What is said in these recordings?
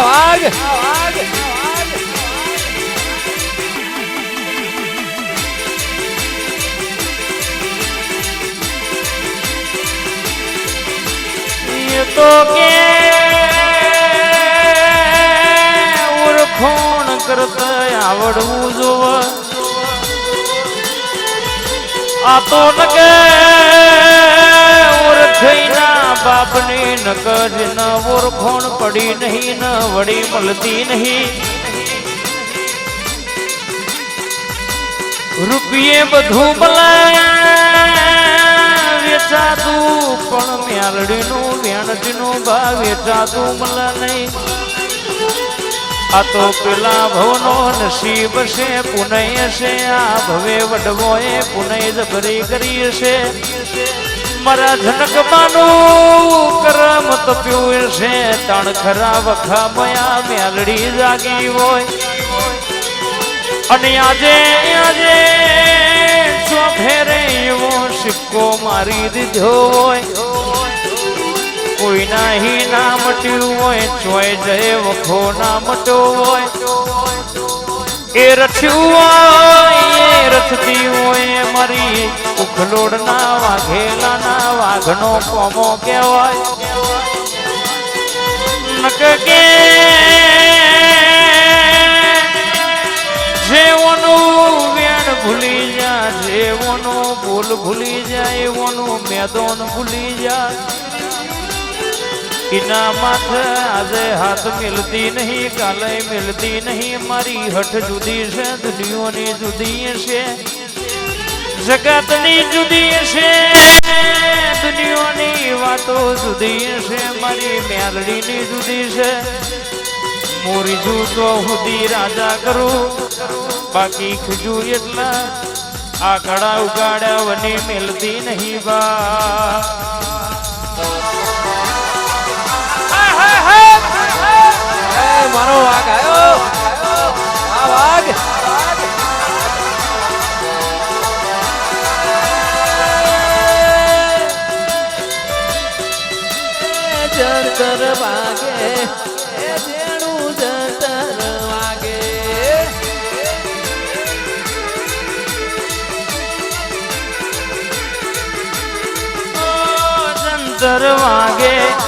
વાગ તો કે ઓળખોણ કરતા આવડવું જોવ આ તો નકે ઓળખઈના બાપની નકર ન ઓળખોણ પડી નહીં ન વળી મળતી નહીં રૂપિયે બધું બલાયા વેચાતું પણ મેલડીનું વેણજીનું ભાવ વેચાતું મળે નહીં આ તો પેલા ભવનો નસીબ છે પુનય છે આ ભવે વડવોએ પુનય જબરી કરી છે મારા જનકમાનું કરમ તપ્યું છે તાણ ખરા વખા મયા મેલડી જાગી હોય અને આજે આજે ફેરે એવો સિક્કો મારી દીધો હોય કોઈ નાહી ના મટ્યું હોય ચોય જય વખો ના મટ્યો હોય એ રચ્યું હોય એ રચતી હોય મારી ઉખલોડ ના વાઘેલા ના વાઘનો કોમો કહેવાય નક કે જેવોનું વેણ ભૂલી જા જેવોનો બોલ ભૂલી જાય એવોનું મેદાન ભૂલી જાય એના માથે આજે હાથ મિલતી નહીં કાલે મિલતી નહીં મારી હઠ જુદી છે દુનિયાની જુદી છે જગતની જુદી છે દુનિયાની વાતો જુદી છે મારી મેલડીની જુદી છે મોરી જૂતો સુધી રાજા કરું બાકી ખજૂર એટલા આકડા ઉગાડ્યા વની મિલતી નહીં બા મારો વાગ આવ્યો આ વાગ જંતર વાગે જેણું જંતર વાગે જંતર વાગે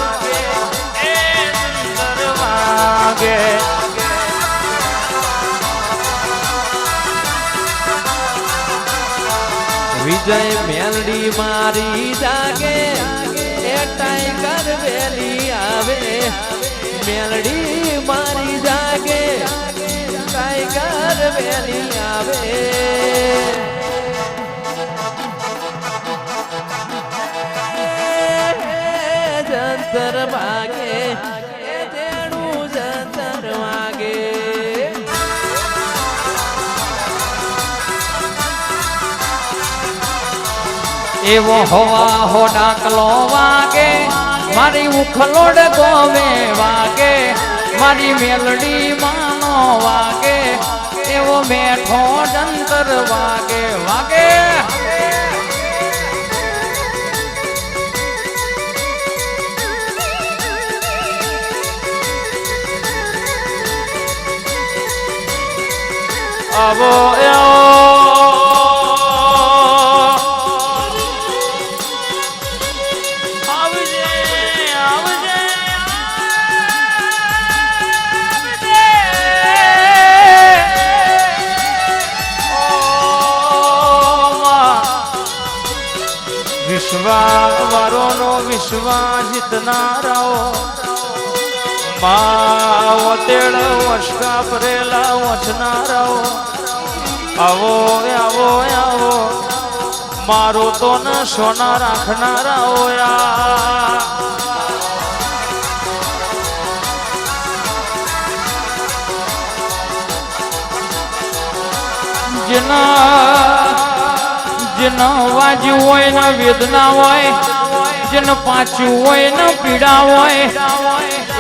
વિજય મેલડી મારી જાગે એ ટાઈગર વેલી આવે મેલડી મારી જાગે ટાઈગર વેલી આવે જંતર વાગે જેણું જંતર વાગે એવો હવા હો ડાકલો વાગે મારી ઉખલોડ ગોવે વાગે મારી મેલડી માનો વાગે એવો મેઠો જંતર વાગે વાગે આવો વિશ્વાવારોનો વિશ્વાસ જીતનારાઓ માવતેડ વસકા ભરેલા વચનારાઓ આવો આવો આવો મારો તો ન સોના રાખનારાઓ જેના વાજ્યું હોય ને વેદના હોય જેને પાછું હોય ને પીડા હોય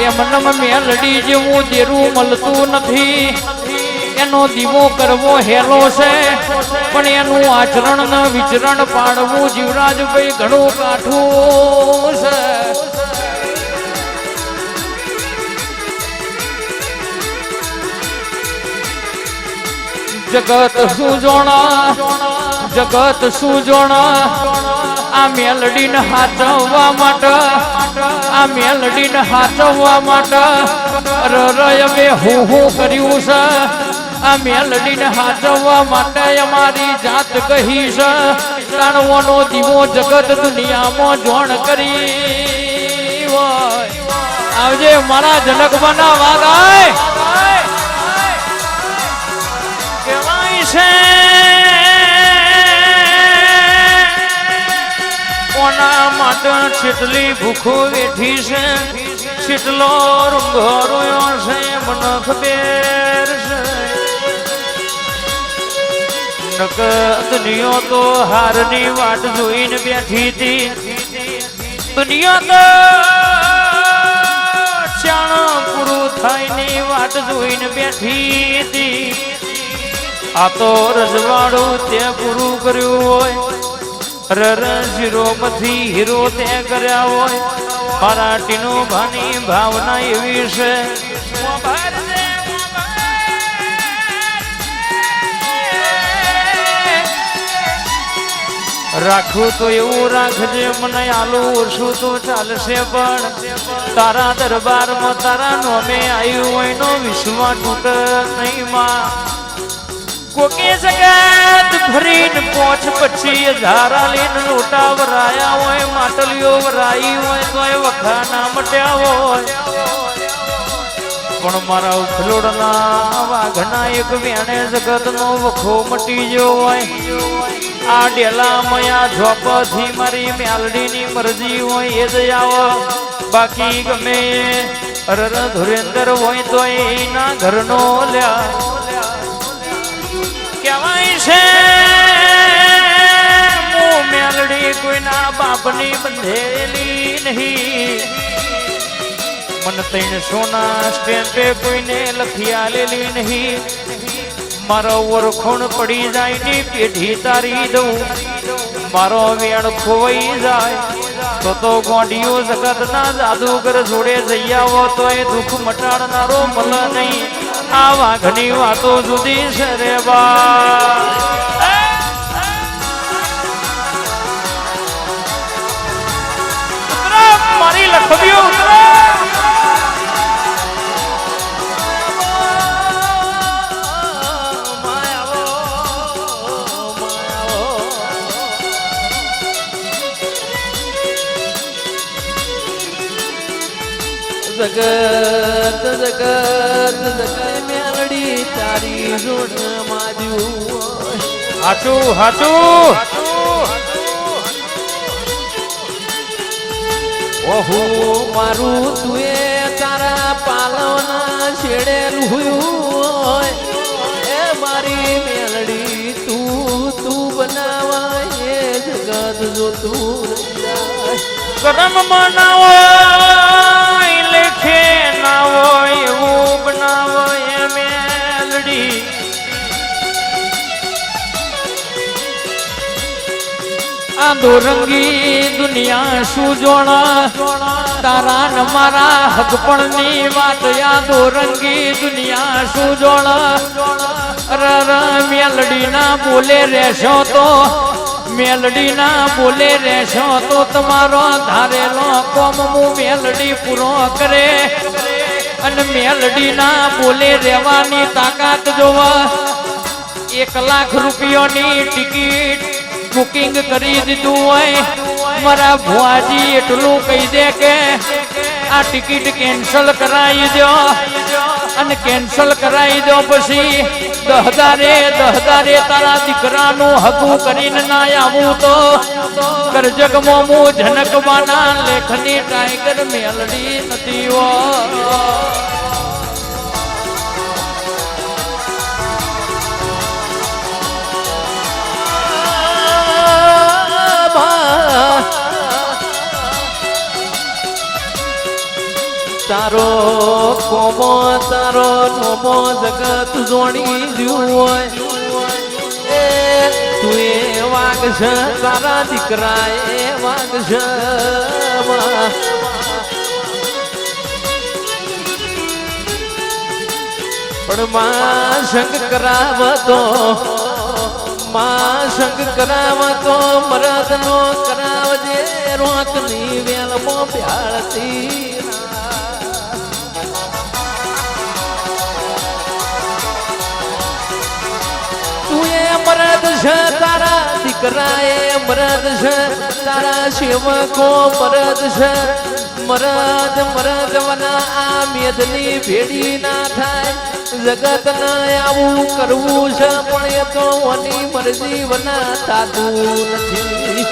એમનમ મેલડી જેવું દેરું મળતું નથી એનો દીવો કરવો હેલો છે પણ એનું આચરણ ને વિચરણ પાડવું જીવરાજભાઈ ઘણું કાઠું છે જગત સુજોણા જગત સુજોણા આ મેલડીને હાચવવા માટે આ મેલડીને હાચવવા માટે રયમે હું કર્યું છે આ મેલડીને હાચવવા માટે અમારી જાત કહી છે તાણવાનો દીવો જગત દુનિયામાં જોણ કરી હોય આવજે મારા જનકબાના વાગાય કહેવાય છે કોના માટે છેટલી ભૂખો વેઠી છે છેટલો રૂંગો રોયો છે મને ખબર છે દુનિયા તો હારની વાટ જોઈને બેઠી હતી દુનિયા તો ચાણ પૂરું થાય ની વાટ જોઈને બેઠી હતી આ તો રજવાડું તે પૂરું કર્યું હોય હીરો માંથી હીરો તે કર્યા હોય મરાઠીનો ભાની ભાવના એવી છે રાખું તો એવું રાખજે મને આલું ઓછું તો ચાલશે પણ તારા દરબારમાં તારા નોમે આવ્યું હોય નો વિશ્વાસ તૂટ નહીં માં કોકે જગત ભરીને પોચ પછી ધારા લઈને લોટા વરાયા હોય માટલીઓ વરાઈ હોય તોય વખા ના મટ્યા હોય પણ મારા ઉખલોડના વાઘના એક વેણે જગતનો વખો મટી ગયો હોય આ ડેલા મયા ઝોપથી મારી મેલડીની મરજી હોય એ જ આવો બાકી ગમે અરર ધુરેન્દ્ર હોય તો એના ઘરનો લ્યા કહેવાય છે હું મેલડી કોઈના બાપની બંધેલી નહીં મને તૈણ સોના સ્ટેમ્પે કોઈને લખી આલેલી નહીં મારો વરખોણ પડી જાય ની પેઢી તારી દઉં મારો વેણ ખોવાઈ જાય તો ગોંડિયો જગતના જાદુગર જોડે જઈ આવો તો એ દુઃખ મટાડનારો મલ નહીં આ વાઘની વાતો જુદી છે રે બા મારી લખવ્યો જગત જગત જગત મેલડી તારી જોડ માજ્યું હાચું હાચું ઓહો મારું તુએ તારા પાલવના છેડેલું હોય એ મારી મેલડી તું બનાવાય એ જગત જો તું કરમ મનાવો લેખે ના હોય એવું બનાવો એ મેલડી આ દોરંગી દુનિયા શું જોણા તારા ન મારા હકપણની વાત આ દોરંગી દુનિયા શું જોણા મેલડી ના બોલે રહેશો તો મેલડી ના બોલે રહેશો તો તમારો ધારેલો કોમ હું મેલડી પૂરો કરે અને મેલડી ના બોલે રહેવાની તાકાત જોવા 1 લાખ રૂપિયાની ટિકિટ બુકિંગ કરી દીધું હોય મારા ભુવાજી એટલું કહી દે કે આ ટિકિટ કેન્સલ કરાવી દો અને કેન્સલ કરાવી દો પછી 10,000 તારા દીકરાનું હકું કરીને ના આવું તો કરજગ મોમુ જનકબાના લેખની ટાઈગર મેલડી નથી તારો કોમો તારો નોમો જગત જોણી જ્યું હોય એ તું એ વાગ છે તારા દીકરા એ વાગ છે પણ માં સંગ કરાવતો માં સંગ કરાવતો મરદનો કરાવજે રોતની વેલમાં પ્યાળતી તું એ મરદ છે તારા દીકરા એ મરદ છે તારા સેવકો મરદ છે મરદ મરદ વના આ મેદની ભેડી ના થાય જગત ના આવું કરવું છે પણ એ તો ઓની મરજી વના થાતું નથી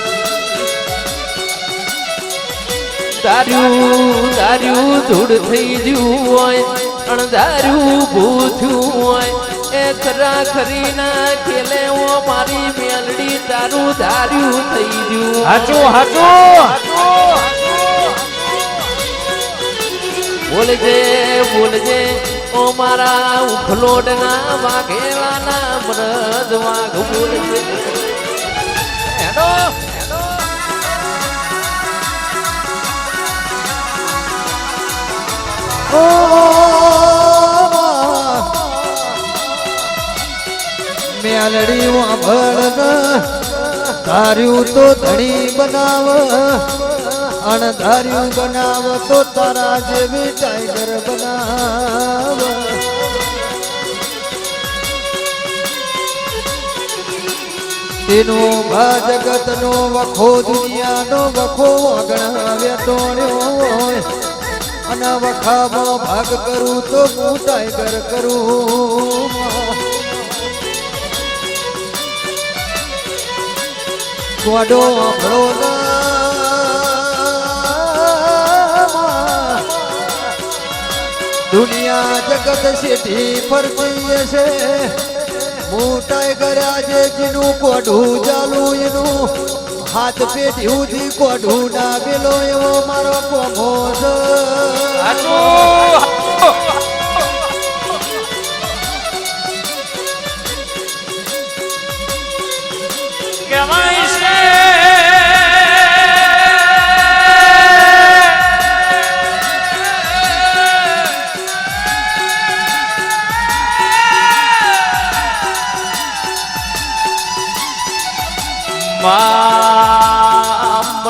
દાર્યું ધૂળ થઈ ગયું હોય અણધાર્યું ભૂથ્યું હોય એ ખરા ખરી ના ખેલે ઓ મારી મેલડી તારું ધાર્યું થઈ ગયું હાચું હાચું બોલજે ઓ મારા ઉખલોડ ના વાઘેલાના મરદ વાઘ બોલજે હેડો મેલડી વાભળ ધાર્યું તો ધણી બનાવ અણધાર્યું બનાવ તો તારા જેવી ટાઈગર બનાવ તેનો ભા જગતનો વખો દુનિયાનો વખો અગણાવ્યા તોડ્યો હોય અને વખામાં ભાગ કરું તો હું ટાઈગર કરું ગોડો આપણો દુનિયા જગત શેઠી ફરતી છે હું ટાઈગર આજે જેનું કોઢું ચાલુ એનું હાથ પેઢી ઉધી કોઢું ના પેલો એવો મારો કોમો છે કહેવાય છે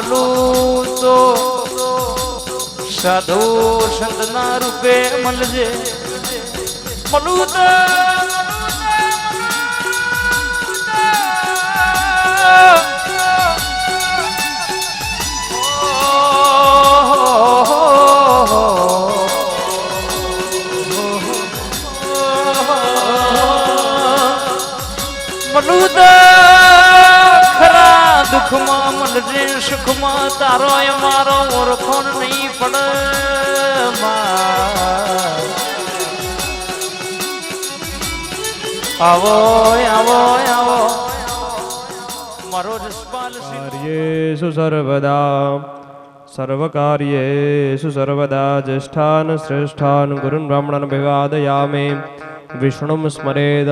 મામલું તો સાધુ સંતના રૂપે મળજે મળું તો મળું તો ખરા દુઃખમાં મળજે સુખમાં તારો એ મારો ઓળખોણ નહીં પડે આવો આવો આવો મારો જસપાલ કાર્યેષુ સર્વદા સર્વકાર્યેષુ સર્વદા જ્યેષ્ઠાન શ્રેષ્ઠાન ગુરુન બ્રાહ્મણાન અભિવાદયામિ વિષ્ણુમ સ્મરેદ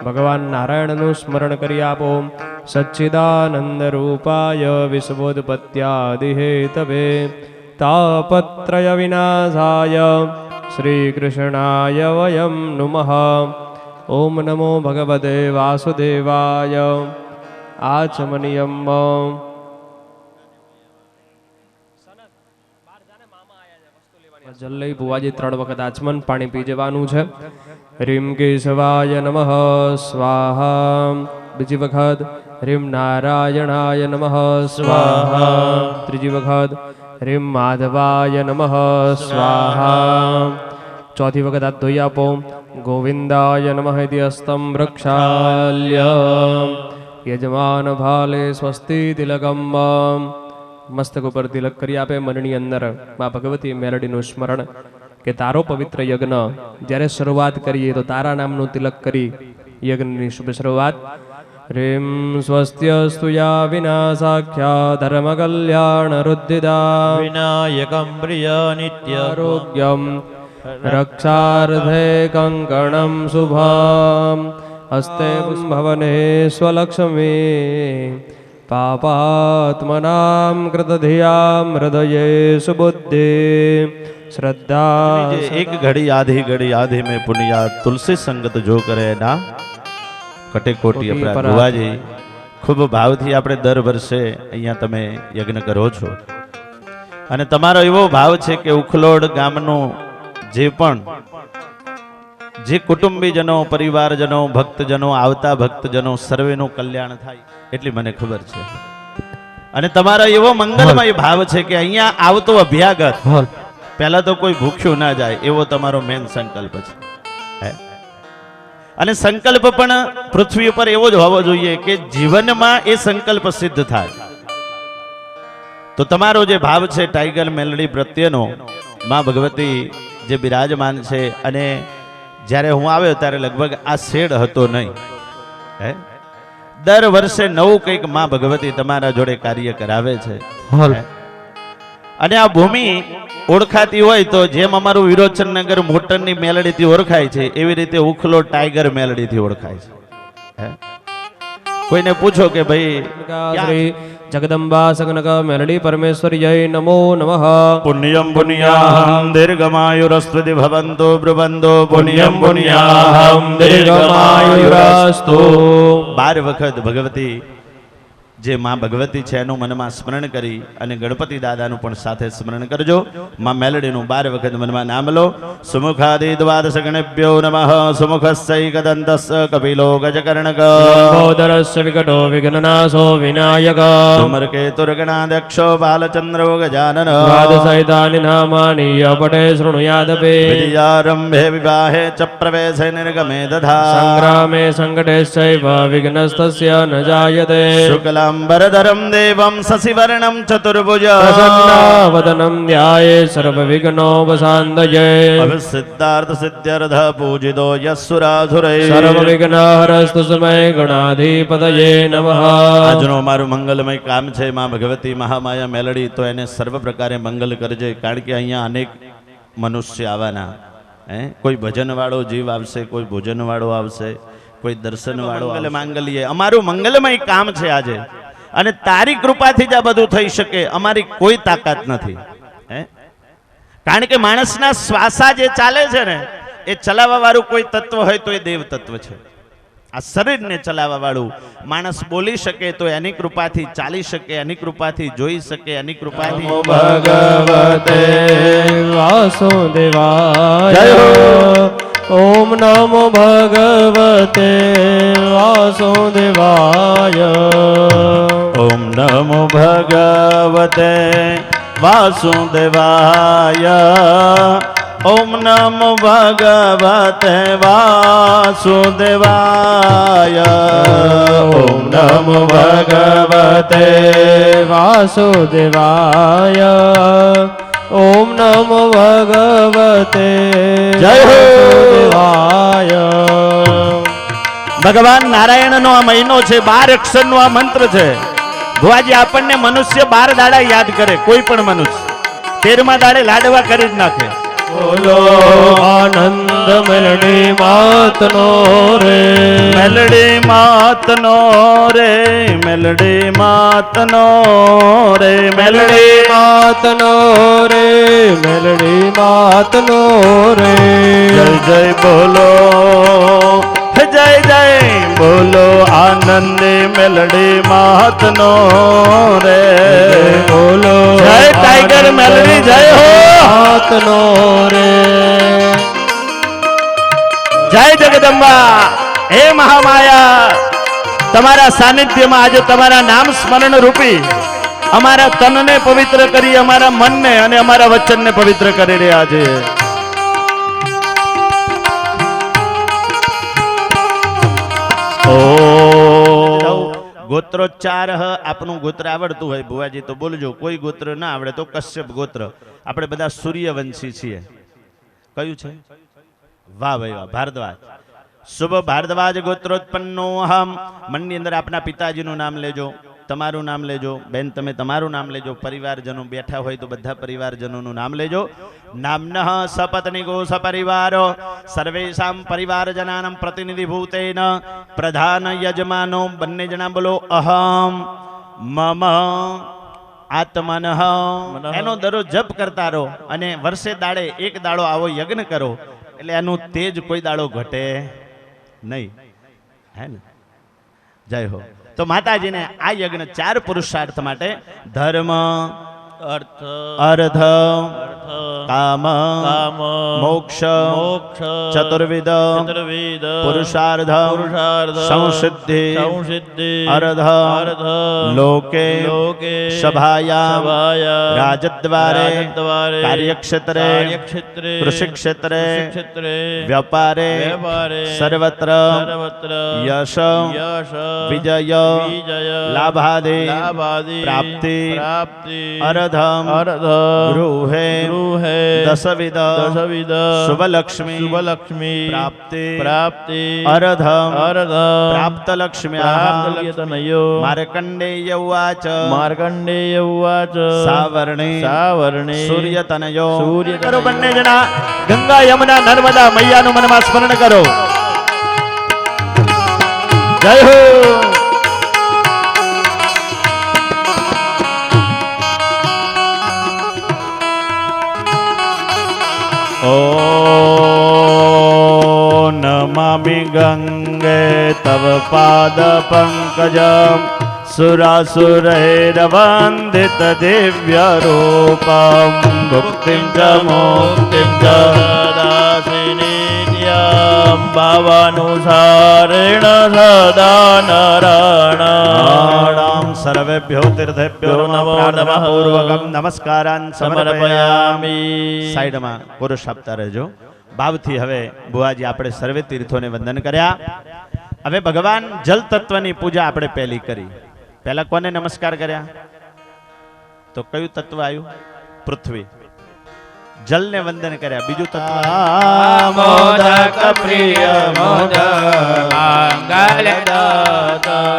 ભગવાન નારાયણનું સ્મરણ કરી આપો સચ્ચિદાનંદ રૂપાય વિશ્વોત્પત્યાદિહેતવે તાપત્રય વિનાશાય શ્રી કૃષ્ણાય વયમ નુમઃ ઓમ નમો ભગવતે વાસુદેવાય આચમનિયમ જલ લઈ ભુવાજી 3 વખત આચમન પાણી પી જવાનું છે રીમ કેશવાય નમઃ સ્વાહા બીજી વખત રીમ નારાયણાય નમઃ સ્વાહા ત્રીજી વખત રીમ માધવાય નમઃ સ્વાહા ચોથી વખત હાથ ધોઈ આપો ગોવિંદાય નમઃ ઇતિ હસ્તમ પ્રક્ષાલ્ય યજમાન ભાલે સ્વસ્તિ તિલકમ મસ્તક ઉપર તિલક કરી આપે મનની અંદર મા ભગવતી મેલડીનું સ્મરણ કે તારો પવિત્ર યજ્ઞ જ્યારે શરૂઆત કરીએ તો તારા નામનું તિલક કરી યજ્ઞની શુભ શરૂઆત રીમ સ્વસ્ત્યસ્તુ યા વિનાશાખ્યા ધર્મ કલ્યાણ રુદ્ધિદા વિનાયકમ પ્રિય નિત્યારોગ્યમ રક્ષાર્થે કંકણમ શુભમ હસ્તે પુષ્પવને સ્વલક્ષ્મી પાપાત્મનાં કૃતધિયામ હૃદયે સુબુદ્ધિ શ્રદ્ધા એક ઘડી આધી મેં પુનિયા તુલસી સંગત જો કરે ના કટે કોટી અપરાધ. ભુવાજી ખૂબ ભાવથી આપણે દર વર્ષે અહીંયા તમે યજ્ઞ કરો છો અને તમારો એવો ભાવ છે કે ઉખલોડ ગામનું જે કુટુંબીજનો, પરિવારજનો, ભક્તજનો, આવતા ભક્તજનો સર્વેનું કલ્યાણ થાય એટલી મને ખબર છે. અને તમારો એવો મંગલમય ભાવ છે કે અહીંયા આવતો અભ્યાગત પહેલા તો કોઈ ભૂખ્યું ના જાય એવો તમારો મેન સંકલ્પ છે. અને સંકલ્પ પણ પૃથ્વી ઉપર એવો જ હોવો જોઈએ કે જીવનમાં એ સંકલ્પ સિદ્ધ થાય. તો તમારો જે ભાવ છે ટાઈગર મેલડી પ્રત્યેનો, માં ભગવતી જે બિરાજમાન છે, અને જ્યારે હું આવ્યો ત્યારે લગભગ આ શેડ હતો નહીં. દર વર્ષે નવું કંઈક માં ભગવતી તમારા જોડે કાર્ય કરાવે છે. અને આ ભૂમિ ઓળખાતી હોય તો જેમ અમારું વિરોચનનગર મોટરની મેલડીથી ઓળખાય છે એવી રીતે ઉખલો ટાઈગર મેલડીથી ઓળખાય છે. કોઈને પૂછો કે ભાઈ શ્રી જગદંબા સગનક મેલડી પરમેશ્વરી જય નમો નમઃ. પુણ્યમ પુણ્યાહમ દીર્ઘમાયુરસ્તુતિ ભવન્તો બ્રુવંતો પુણ્યમ પુણ્યાહમ દીર્ઘમાયુરસ્તુ. 12 વખત ભગવતી જે માં ભગવતી છે એનું મનમાં સ્મરણ કરી અને ગણપતિ દાદાનું પણ સાથે સ્મરણ કરજો. માં મેલડીનું 12 વખત મનમાં નામ લો. સુમુખાદિ દ્વાદશ ગણેભ્યો નમઃ. સુમુખસ્યૈકદંતસ્ય કપિલો ગજકર્ણક. લંબોદરસ્ય વિકટો વિઘ્નનાશો વિનાયક. ધૂમકેતુર્ગણાધ્યક્ષો બાલચંદ્રો ગજાનન. દ્વાદશૈતાનિ નામાનિ અપટે શૃણુયાદપે. વિજયારંભે વિવાહે ચ પ્રવેશે નિર્ગમે દધા. સંગ્રામે સંકટેશ્ચૈવ વિઘ્નસ્તસ્ય ન જાયતે. શુક્લાંબરધરમ દેવમ શશિવર્ણમ ચતુર્ભુજ. પ્રસન્નાવદनं ધ્યાયે સર્વવિઘ્નોપશાन्तये. અભિસિદ્ધાર્થ સિદ્ધ્યર્થ પૂજિતો યસુરાસુરૈ. સર્વવિઘ્નહરસ્તુ સમય ગણાધિપતયે નમઃ. આજનું અમારું મંગલમય કામ છે માં ભગવતી મહામાયા મેલડી, તો એને સર્વ પ્રકારે મંગલ કરજે. કારણ કે અહીંયા અનેક મનુષ્ય આવવાના. કોઈ ભજન વાળો જીવ આવશે, કોઈ ભોજન વાળો આવશે, કોઈ દર્શન વાળો. માંગલ્ય અમારું મંગલમય કામ છે આજે, અને તારી કૃપાથી જ આ બધું થઈ શકે. અમારી કોઈ તાકાત નથી. કારણ કે માણસના શ્વાસા જે ચાલે છે ને એ ચલાવવા વાળું કોઈ તત્વ હોય તો એ દેવ તત્વ છે. આ શરીરને ચલાવવા વાળું માણસ બોલી શકે તો એની કૃપાથી ચાલી શકે, એની કૃપાથી જોઈ શકે, એની કૃપાથી. ભગવતે વાસુદેવાય. ઓમ નમો ભગવતે વાસુદેવાય. ઓમ નમો ભગવતે વાસુદેવાય. ઓમ નમો ભગવતે વાસુદેવાય. ઓમ નમો ભગવતે વાસુદેવાય. ઓમ નમો ભગવતે વાસુદેવાય. ભગવાન નારાયણનો આ મહિનો છે, 12 અક્ષરનો આ મંત્ર છે. ભુવાજી આપણને મનુષ્ય 12 દાડા યાદ કરે, કોઈ પણ મનુષ્ય 13મા દાડે લાડવા કરી જ નાખે. બોલો આનંદ મેલડી માતનો રે. મેલડી માતનો રે. મેલડી માતનો રે. મેલડી માતનો રે. મેલડી માતનો રે. જય જય બોલો, જય જય બોલો આનંદી મેલડી માતનો રે. બોલો જય ટાઈગર મેલડી, જય હો માતનો રે. જય જગદંબા. હે મહામાયા, તમારા સાનિધ્યમાં આજે તમારા નામ સ્મરણ રૂપી અમારા તનને પવિત્ર કરી, અમારા મનને અને અમારા વચનને પવિત્ર કરી રહ્યા છે. ગોત્રોચ્ચાર આપનું ગોત્ર આવડતું હોય ભુવાજી તો બોલજો. કોઈ ગોત્ર ના આવડે તો કશ્યપ ગોત્ર. આપણે બધા સૂર્યવંશી છીએ. કયું છે? વાહ ભાઈ વાહ, ભારદ્વાજ. શુભ ભારદ્વાજ ગોત્રોત્પન્નો અહમ. મનની અંદર આપના પિતાજીનું નામ લેજો, તમારું નામ લેજો. બેન તમે તમારું નામ લેજો. પરિવારજનો બેઠા હોય તો બધા પરિવારજનોનું નામ લેજો. નામનઃ સપત્નિકો સપરિવારો સર્વેષાં પરિવારજનાનાં પ્રતિનિધિભૂતેન પ્રધાન યજમાનો. બંને જણા બોલો અહમ મમ. આત્મન એનો દરરોજ જપ કરતા રહો અને વર્ષે દાડે એક દાડો આવો યજ્ઞ કરો એટલે એનું તેજ કોઈ દાડો ઘટે નહીં, હે ને? જય હો. તો માતાજીને આ યજ્ઞ 4 પુરુષાર્થ માટે ધર્મ, અર્થ, કામ, મોક્ષ, ચતુર્વિધ પુરુષાર્થ, સંસિદ્ધિ, અર્ધ, લોકે, સભાયામ, રાજદ્વારે, કાર્યક્ષેત્રે, કૃષિક્ષેત્રે, વ્યાપારે, સર્વત્ર યશ, વિજય, લાભાદિ, પ્રાપ્તિ, અર્ધમ, ગૃહે, દશવિધ, શુભલક્ષ્મી, પ્રાપ્તિ, અર્ધમ, પ્રાપ્ત લક્ષ્મી. માર્કંડેય ઉવાચ સાવર્ણે સૂર્યતનયો. કરો બંને જણા ગંગા યમુના નર્મદા મૈયાનું મનમાં સ્મરણ કરો. જય હો. ઓ નમામિ ગંગે તવ પાદ પંકજમ સુરાસુરૈરવંદિત દિવ્ય રૂપમ ભુક્તિં ચ મુક્તિં ચ દાસિનિત્યં ભાવાનુસારેણ સદા નરાણામ. સર્વેભ્યો તીર્થેભ્યો નમો નમઃ. પૂર્વકમ નમસ્કારાન સમર્પયામિ. સાઈડમાં પુરુષ આપતા રહેજો. ભાવથી હવે બુઆજી આપણે સર્વે તીર્થોને વંદન કર્યા. હવે ભગવાન જલ તત્વની પૂજા આપણે પહેલી કરી. પહેલા કોને નમસ્કાર કર્યા? તો કયું તત્વ આવ્યું? પૃથ્વી. જલને વંદન કર્યા. બીજું તત્વ મોદક પ્રિય મોદક મંગલદાતા.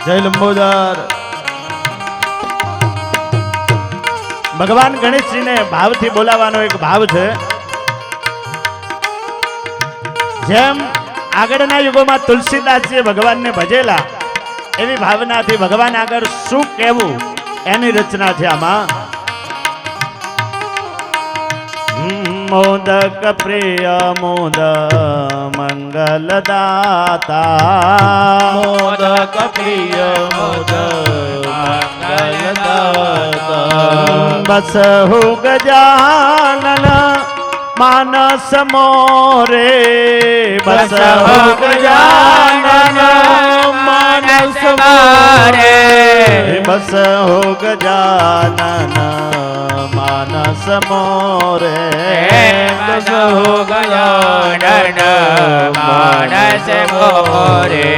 જય લંબોદર. ભગવાન ગણેશજીને ભાવથી બોલાવવાનો એક ભાવ છે. જેમ આગળના યુગોમાં તુલસીદાસજીએ ભગવાનને ભજેલા એવી ભાવનાથી ભગવાન આગળ શું કહેવું એની રચના છે આમાં. મોદક પ્રિય મોદ મંગલદાતા. મોદક પ્રિય મોદક મંગલદાતા. બસ હુ ગજાનન માનસ મોરે. બસ હો ગજાનન માનસ મારે. બસ હો ગજાનન માનસ મોરે. બસ હો ગજાનન માનસ મોરે.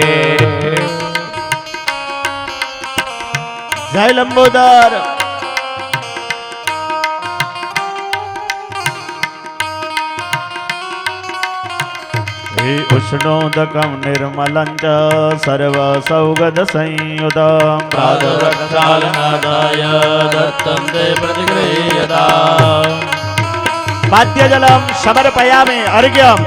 જય લંબોદર. ઉષ્ણોદકમ નિર્મલં ચ સર્વ સૌગદ સંયુતમ. પાદરક્ષાલનાદાય દત્તં તે પ્રતિગૃહ્યતા. પાદ્યજલમ સમર્પયામિ અર્ઘ્યમ.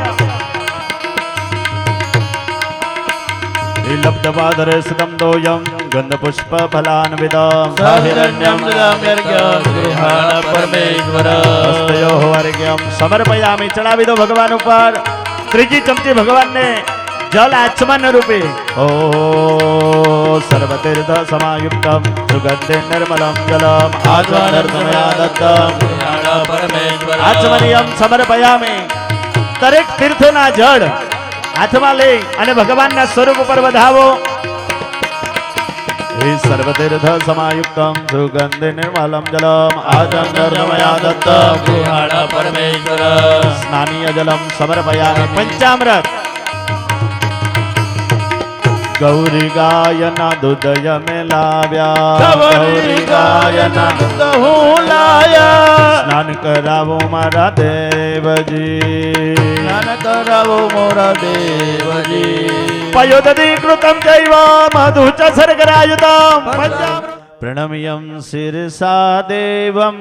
લબ્ધપાદરે સુતમ દોયમ ગંધપુષ્પ ફલાન્વિતમ. સાહિરણ્યં દદામ્યર્ઘ્યં ગૃહાણ પરમેશ્વર. હસ્તયોઃ અર્ઘ્યમ સમર્પયામિ. ચડાવી દો ભગવાન ઉપર. ત્રીજી ચમચી ભગવાનને જલ આચમન રૂપે. ઓ સર્વતીર્થ સમાયુક્તમ સુગંધિ નિર્મલમ જલમ આચમનાર્થમયા દત્તમ. ગૃહાણ પરમેશ્વર. આચમનીયમ સમર્પયામિ. દરેક તીર્થોના જળ હાથમાં લઈ અને ભગવાનના સ્વરૂપ ઉપર વધાવો. હે સર્વતીર્થ સમાયુક્તમ સુગંધિ નિર્મલમ જલમ આચમનાર્થમયા દત્તમ. ગૃહાણ પરમેશ્વર. સ્નાનીય જલમ સમર્પયામિ. પંચામૃત. ગૌરી ગાયના દુદય મે લાવ્યા. ગૌરી ગાયના દૂધ હું લાયા. સ્નાન કરાવો મારા દેવજી. સ્નાન કરાવો મોરા દેવજી. પયોદધિ કૃતમ ચૈવ મધુ ચ સર્ગરાયુતમ. પ્રણમ્યં શિરસા દેવં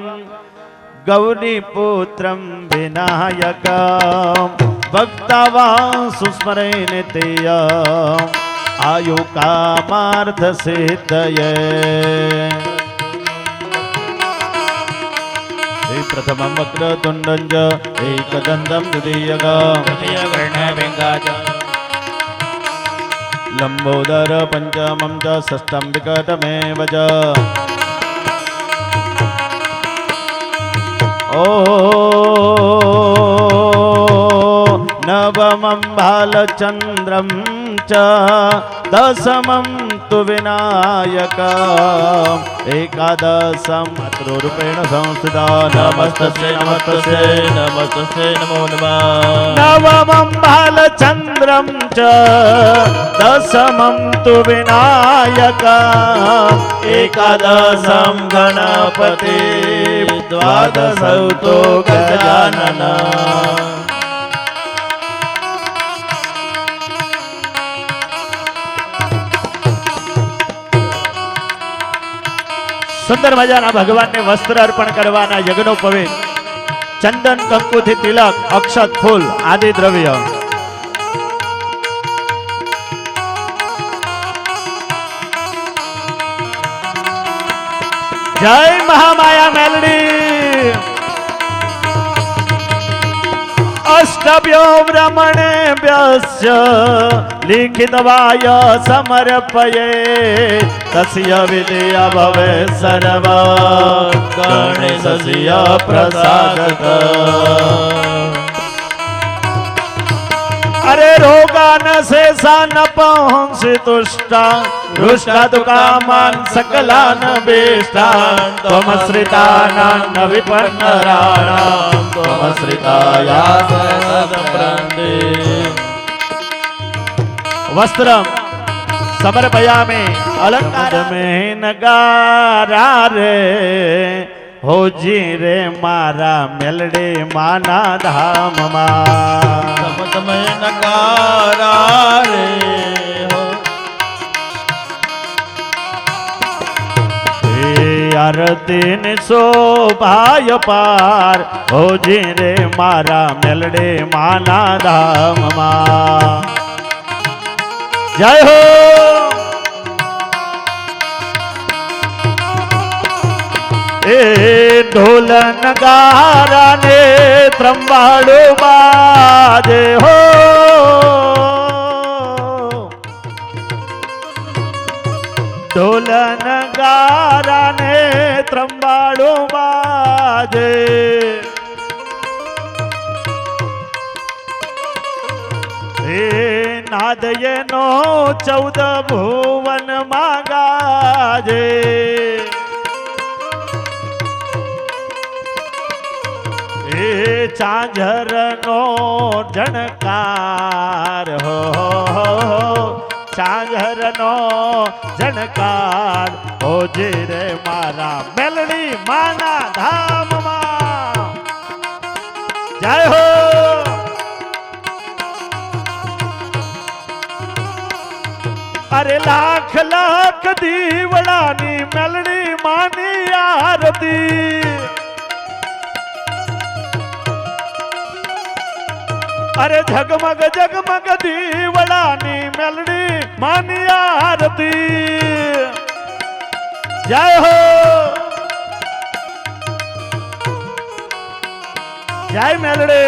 ગૌરી પુત્રમ વિનાયકમ. ભક્તાવા સુસ્મરે નિત્યમ आयु कामार्थ सिद्धये प्रथमं वक्रतुण्डं च एकदन्तं द्वितीयकं लंबोदर पंचमं च षष्ठं विकटमेव च ओ नवमं बालचन्द्रं च दशमं तु विनायकम् एकादशं मातृरूपेण संस्थिता नमस्तस्यै नमस्तस्यै नमस्तस्यै नमो नमः नवमं बालचन्द्रं च दशमं तु विनायकम् एकादशं गणपति द्वादशौ तु गजानन सुंदर मजाना भगवान ने वस्त्र अर्पण करवाना यज्ञोपवीत चंदन कंकु थी तिलक अक्षत फूल आदि द्रव्य जय महामाया मेलडी अष्टभ्यो ब्रह्मणेभ्यश्च लिखितवाय समर्पये तस्य विद्या भवे सर्व गणेशस्य प्रसादत अरे रोगान शेषा न पहुंसि तुष्टा रुष्टा तु कामान् सकलान् बेष्टान् त्वमश्रितानां न विपन्नराणां त्वमश्रिताया सदप्रन्दे वस्त्रं समर्पयामि अलंकार में नगारा रे हो जी रे मारा मेलडे माना धाम समय नगारा रे हो आरतीन शोभाय पार हो जी रे मारा मेलडे माना धाम जय हो ए ढोल नगारा ने त्रंबाड़ो बाजे हो ढोल नगारा ने त्रंबाड़ो बाजे नादये नो 14 भुवन मागाजे चांझर नो झणकार हो चांझर नो झणकार हो जे रे मारा मेलडी माना धाम मा जय हो अरे लाख लाख दीवड़ानी मेलडी मानी आरती अरे झगमग झगमग दीवड़ानी मेलडी मानी आरती जय हो जय मेलडी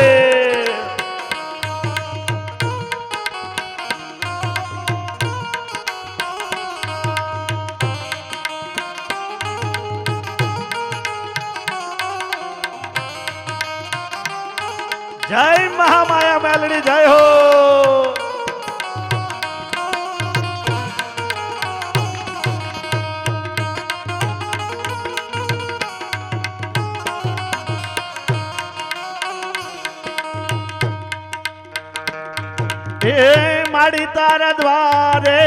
जय महामाया मेलडी जय हो माड़ी तारा द्वारे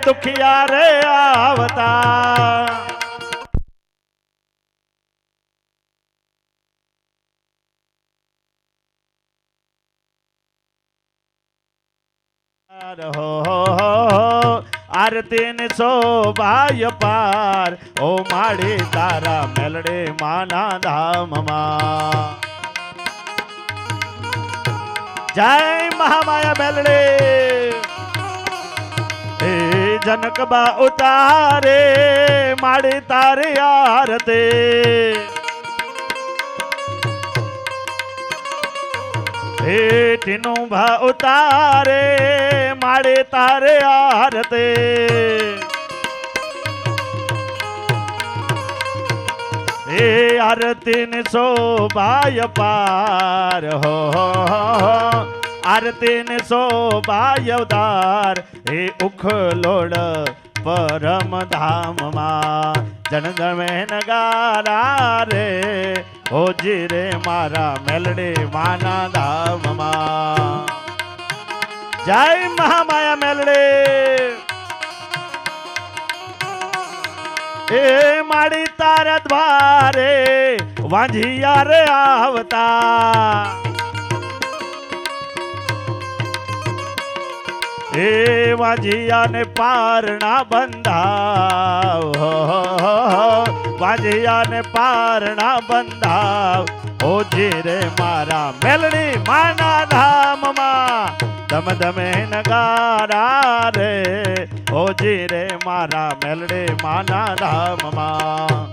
दुखिया रे आवता हो आरतीन शोभाय पार ओ माड़ी तारा मेलडे माना धाम जय महामाया मेलडे ए જનકબા ઉતારે માડી તારી આરતી હે ટીનું ભા ઉતારે માડી તારે આરતી હે આરતી ને શોભાય પાર હો આરતી ને શોભાય ઉદાર હે ઉખલોડ પરમ ધામમાં જનગમે નગારા રે હોજી રે મારા મેલડી માના ધામમાં જય મહામાયા મેલડી એ માડી તારા દ્વારે વાંઝિયા રે આવતા એ વાંઝિયા ને પારણા બંધાવ વાંઝિયા ને પારણા બંધાવ હોજી રે મારા મેલડી માના ધામમાં ધમ ધમે નગારા રે હોજી રે મારા મેલડી માના ધામમાં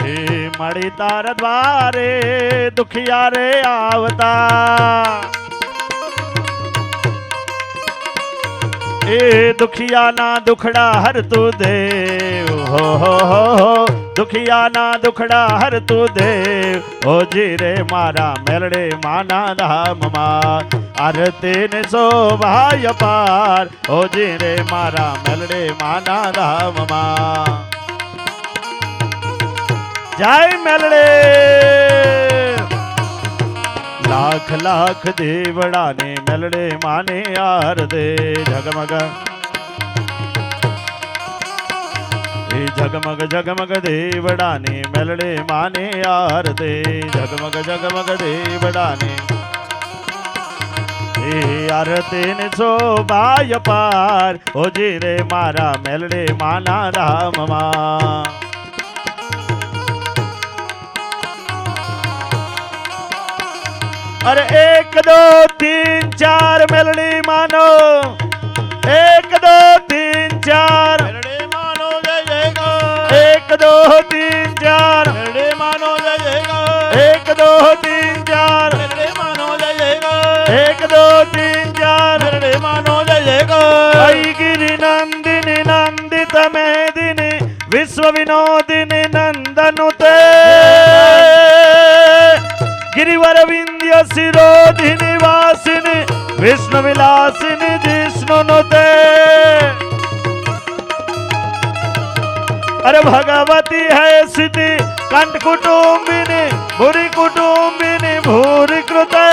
એ મળી તારા દ્વારે દુખિયા રે આવતા એ દુખિયાના દુખડા હરતું દેવ હો દુખિયાના દુખડા હરતું દેવ હોજી રે મારા મેલડે માના ધામમાં આરતી ને શોભાય પાર હોજી રે મારા મેલડે માના ધામમાં જય મેલડે લાખ લાખ દેવડાને મેલડે માને આરતે ઝગમગ એ ઝગમગ ઝગમગ દેવડાને મેલડે માને આરતે ઝગમગ ઝગમગ દેવડાને એ આરતે ને શોભાય પાર હોજી રે મારા મેલડે માના ધામમાં अरे एक दो तीन चार मेलडी मानो एक दो तीन चार मेलडी मानो जय जय गो एक दो तीन चार मेलडी मानो जय जय गो एक दो तीन चार मेलडी मानो जय जय गो एक दो तीन चार मेलडी मानो जय जय गो आई गिरि नंदिनी नंदित मेदिनी विश्व विनोदिनी नंदनुते गिरिवर विंध्य शिरोधिनी वासिनी विष्णु विलासिनी जिष्णु नुते अरे भगवती है सिद्धि कंठ कुटुंबिनी भूरी कुटुंबिनी भूरी कृते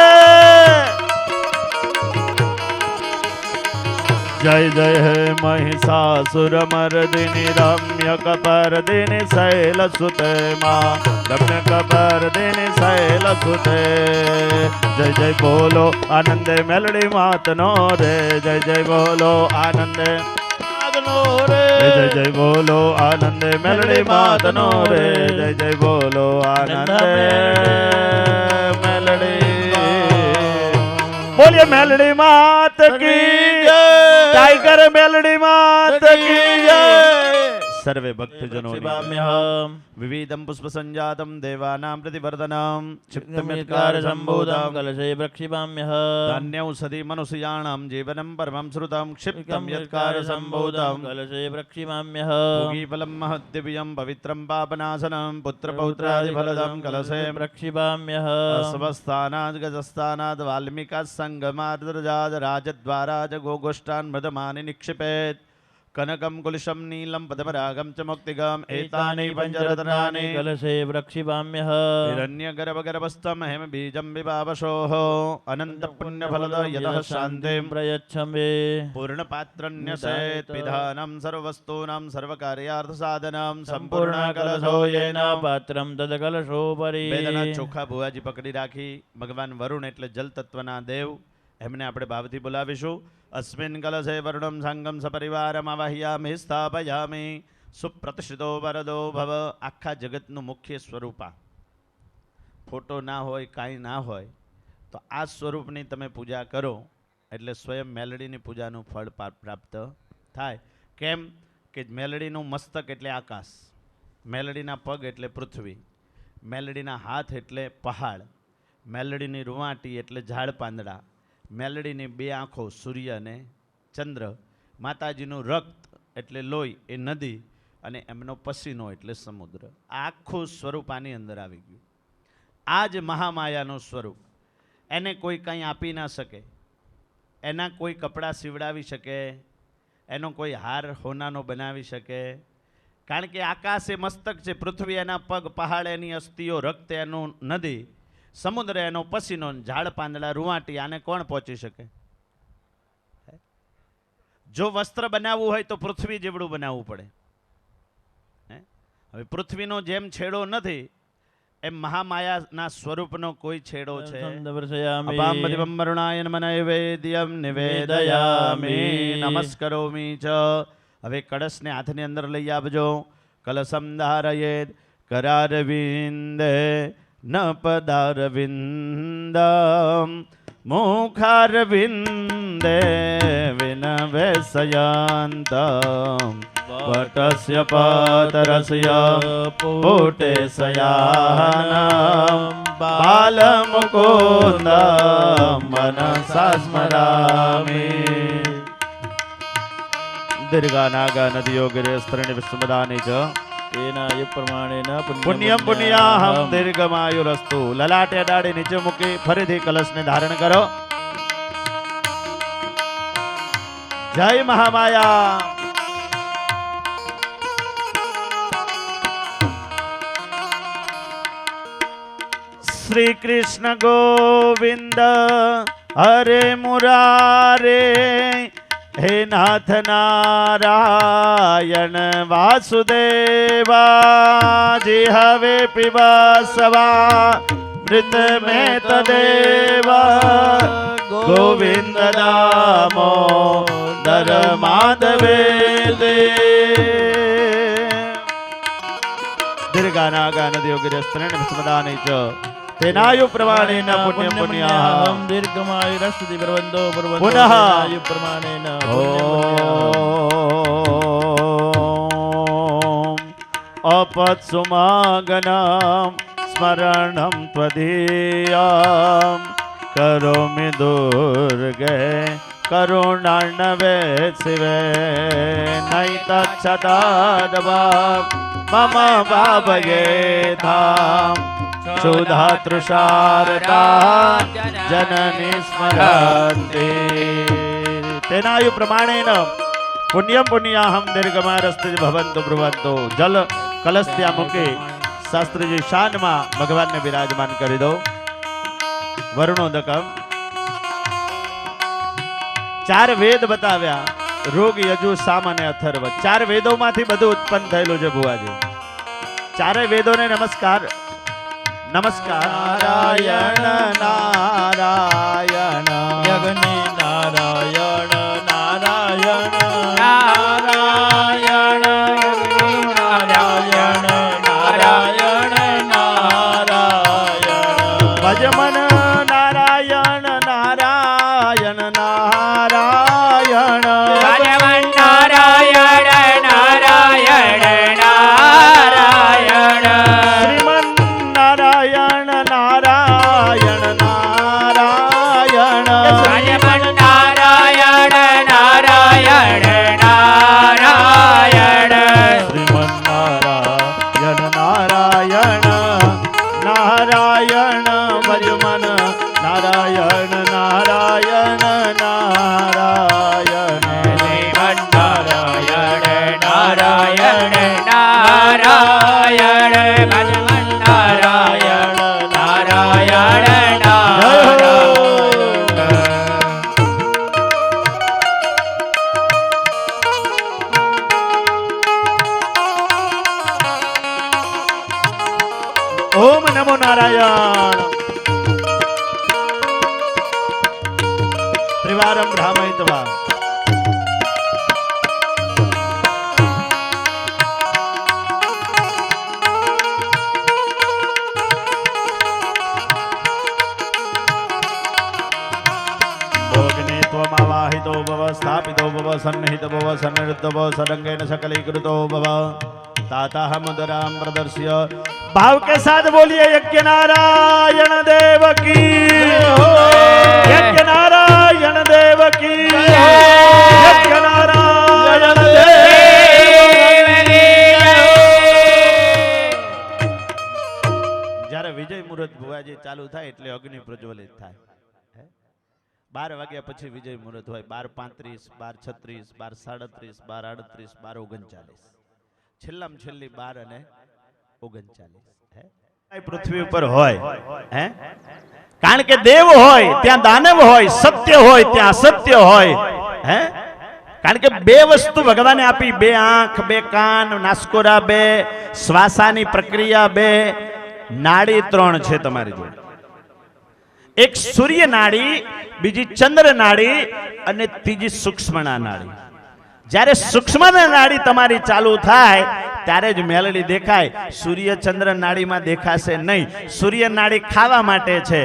जय जय है महिषासुर मर्दिनी रम्य कपर्दिनी शैल सुते माँ रम्य कपर्दिनी शैल सुते जय जय बोलो आनंदे मेलडी मात नो रे जय जय बोलो आनंदे नो रे जय जय बोलो आनंदे मेलडी मात नो रे जय जय बोलो आनंदे मेलडी बोलिए मेलडी मात की टाइगर मेलडी मात की सर्वे भक्तजनों विविधं पुष्प संजातं देवानां प्रतिवर्धनं क्षिप्तं यत्कार संबोधं कलशे प्रक्षिपाम्यः धान्यौषधि मनुष्याणां जीवनं परमं श्रुतं क्षिप्तं यत्कार संबोधं कलशे प्रक्षिपाम्यः भोगीफलं महद्दिव्यं पवित्रं पापनाशनं पुत्रपौत्रादिफलदं कलशे प्रक्षिपाम्यः स्वस्थानाद् गजस्थानाद् वाल्मीकात् संगमाद् राजद्वाराज गोगोष्ठान् मृतमानि निक्षिपेत् कनकं कुलिशं नीलं पद्मरागं च मुक्तिगम् एतानि पञ्चरत्नानि कलशे प्रक्षिपाम्यः हिरण्यगर्भगर्भस्थं हेमबीजं विभावशोः अनन्तपुण्यफलद यतः शान्तिं प्रयच्छमे पूर्णपात्रन्यसेत् पिधानं सर्ववस्तूनां सर्वकार्यार्थसाधनं सम्पूर्णकलशो येन पात्रं तदकलशोपरि वेदना ચોખા ભુવાજી પકડી રાખી ભગવાન વરુણ એટલે જલ તત્વના દેવ એમને આપણે ભાવથી બોલાવીશું अस्मिन् कलशे वर्णं संगम सपरिवारमवह्यामि स्थापयामि सुप्रतिष्ठितो वरदो भव आखा जगतનું મુખ્ય સ્વરૂપ फोटो ना होय काई ना होय તો આ સ્વરૂપની તમે પૂજા કરો એટલે સ્વયં મેલડીની પૂજાનું ફળ પ્રાપ્ત થાય. કેમ કે મેલડીનું મસ્તક એટલે આકાશ, મેલડીના પગ એટલે પૃથ્વી, મેલડીના હાથ એટલે પહાડ, મેલડીની રૂવાટી એટલે ઝાડ પાંદડા, મેલડીની બે આંખો સૂર્ય અને ચંદ્ર, માતાજીનું રક્ત એટલે લોહી એ નદી, અને એમનો પસીનો એટલે સમુદ્ર. આખું સ્વરૂપ આની અંદર આવી ગયું. આ જ મહામાયાનું સ્વરૂપ. એને કોઈ કંઈ આપી ના શકે, એના કોઈ કપડાં સીવડાવી શકે, એનો કોઈ હાર હોનાનો બનાવી શકે, કારણ કે આકાશ એ મસ્તક છે, પૃથ્વી એના પગ, પહાડ એની અસ્થિઓ, રક્ત એનું નદી, સમુદ્ર એનો પસીનો, ઝાડ પાંદડા રૂવાટી, આને કોણ પહોંચી શકે? જો વસ્ત્ર બનાવવું હોય તો પૃથ્વી જેવડું બનાવવું પડે. હવે પૃથ્વીનો જેમ છેડો નથી એમ મહામાયાના સ્વરૂપનો કોઈ છેડો છે? નૈવેદ્યમ નિવેદયામિ નમસ્કરોમિ ચ. હવે કળશને હાથની અંદર લઈ આવજો. કલશમ ધારયેદ કરારવિંદે ન પદારવિંદમ મુખારવિંદે વિનવેશયંતમ વટસ્ય પાતરસ્ય પુટે શયાનમ બાલમુકુંદમ મનસા સ્મરામિ. દીર્ઘાનાગા નદીઓ ગિરેસ્ત્રણી વિષ્ણુમદાની ચ તેના પ્રમાણે પુણ્યમ પુણ્યાહમ દીર્ઘમાયુરસ્તુ. લલાટે ડાળી નીચે મૂકી ફરીથી કલશને ધારણ કરો. જય મહામાયા. શ્રી કૃષ્ણ ગોવિંદ હરે મુરારે, હે નાથ નારાયણ વાસુદેવા. જી હવે પીવાસવા મૃત મેં તદેવા, ગોવિંદ દામો દર માધવે દે. દીર્ઘાનાગા નદીઓ ગિરસ્ત્રણ વિસ્મદાની ચ તેનાયુ પ્રમાણેન પુણ્ય પુણ્યાહમ દીર્ઘમાયુરસ્તિ પ્રબંધો પ્રબંધો પુનઃ તેનાયુ પ્રમાણેન અપત્સુમાગનમ સ્મરણમ ત્વદીયમ કરોમિ દુર્ગે કરુણાર્ણવે શિવે નૈતચ્છદાદવા મમ ભાવયે ધામ સુધા તૃષારતા જનની સ્મરંતિ. તેનાયુ પ્રમાણેન પુણ્યમ પુણ્યાહમ દીર્ઘમારસ્તિ ભવંતુ બ્રુવંતુ. જલ કલશ ત્યાં મૂકી શાસ્ત્રીજી શાનમાં ભગવાનને બિરાજમાન કરી દો. વરુણોદકમ 4 વેદ બતાવ્યા, ઋગ યજુર સામ અને અથર્વ. 4 વેદોમાંથી બધું ઉત્પન્ન થયેલું છે ભુવાજી. 4 વેદોને નમસ્કાર. નમસ્કાર. નારાયણ નારાયણ યજ્ઞ નારાયણ નારાયણ નારાયણ નારાયણ નારાયણ નારાયણ ભજમન નારાયણ નારાયણ નારાયણ ભગવાન નારાયણ નારાયણ નારાયણ શ્રીમન નારાયણ નારાયણ નારાયણ ભગવાન નારાયણ નારાયણ નારાયણ શ્રીમન નારાયણ નારાયણ નારાયણ ભજમન નારાયણ નારાયણ નારાયણ શ્રીમન નારાયણ નારાયણ નારાયણ ભગવાન નારાયણ નારાયણ ઓમ નમો નારાયણ. ત્રિવારમ ભ્રામયિત્વા. स्थापितो भव स्थापितो भव सन्निहितो भव सन्निहितो भव सरंगेन सकलीकृतो भव ताता मुद्रां प्रदर्श्य भाव के साथ बोलिए यज्ञ नारायण देव की यज्ञ नारायण देव की यज्ञ नारायण જ્યારે વિજય મુહૂર્ત ભુવાજી ચાલુ થાય એટલે અગ્નિ પ્રજ્વલિત થાય 12 વાગ્યા પછી વિજય મુહૂર્ત હોય 12:35 12:36 12:37 12:38 12:39 છેલ્લામાં છેલ્લી 12 અને 39 પૃથ્વી ઉપર હોય હે કારણ કે દેવ હોય ત્યાં દાનવ હોય સત્ય હોય ત્યાં અસત્ય હોય હે કારણ કે બે વસ્તુ ભગવાને આપી બે આંખ બે કાન નાસકોરા બે શ્વાસાની પ્રક્રિયા બે નાડી ત્રણ છે તમારી જોડે એક સૂર્ય નાડી બીજી ચંદ્ર નાડી અને ત્રીજી સૂક્ષ્મણા નાડી જ્યારે સૂક્ષ્મણા નાડી તમારી ચાલુ થાય ત્યારે જ મેલડી દેખાય સૂર્ય ચંદ્ર નાડીમાં દેખાશે નહીં સૂર્ય નાડી ખાવા માટે છે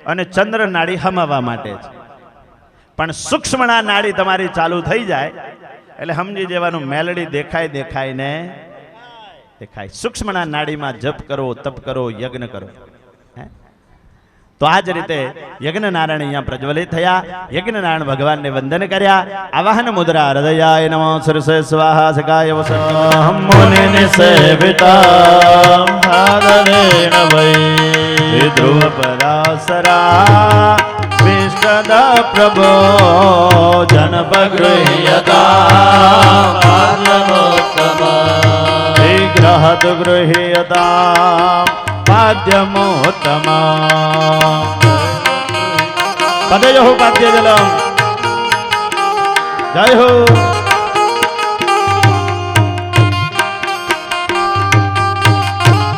અને ચંદ્ર નાડી હમાવા માટે છે પણ સૂક્ષ્મણા નાડી તમારી ચાલુ થઈ જાય એટલે સમજી જવાનું મેલડી દેખાય દેખાય ને દેખાય સૂક્ષ્મણા નાડીમાં જપ કરો તપ કરો યજ્ઞ કરો તો આ જ રીતે યજ્ઞ નારાયણ અહીંયા પ્રજ્વલિત થયા યજ્ઞ નારાયણ ભગવાનને વંદન કર્યા આવાહન મુદ્રા હૃદયાય નમો સરસે સ્વાહા સકાય વસમ મુનિને સેવિતા સાદરેણ વૈ ધ્રુવ પરાસરા વિષ્ણદ પ્રભો જનપગૃહ્યતા વિગ્રહદ ગૃહ્યતા પાદ્યમોત્તમા પદે હો પાદ્ય જલમ જય હો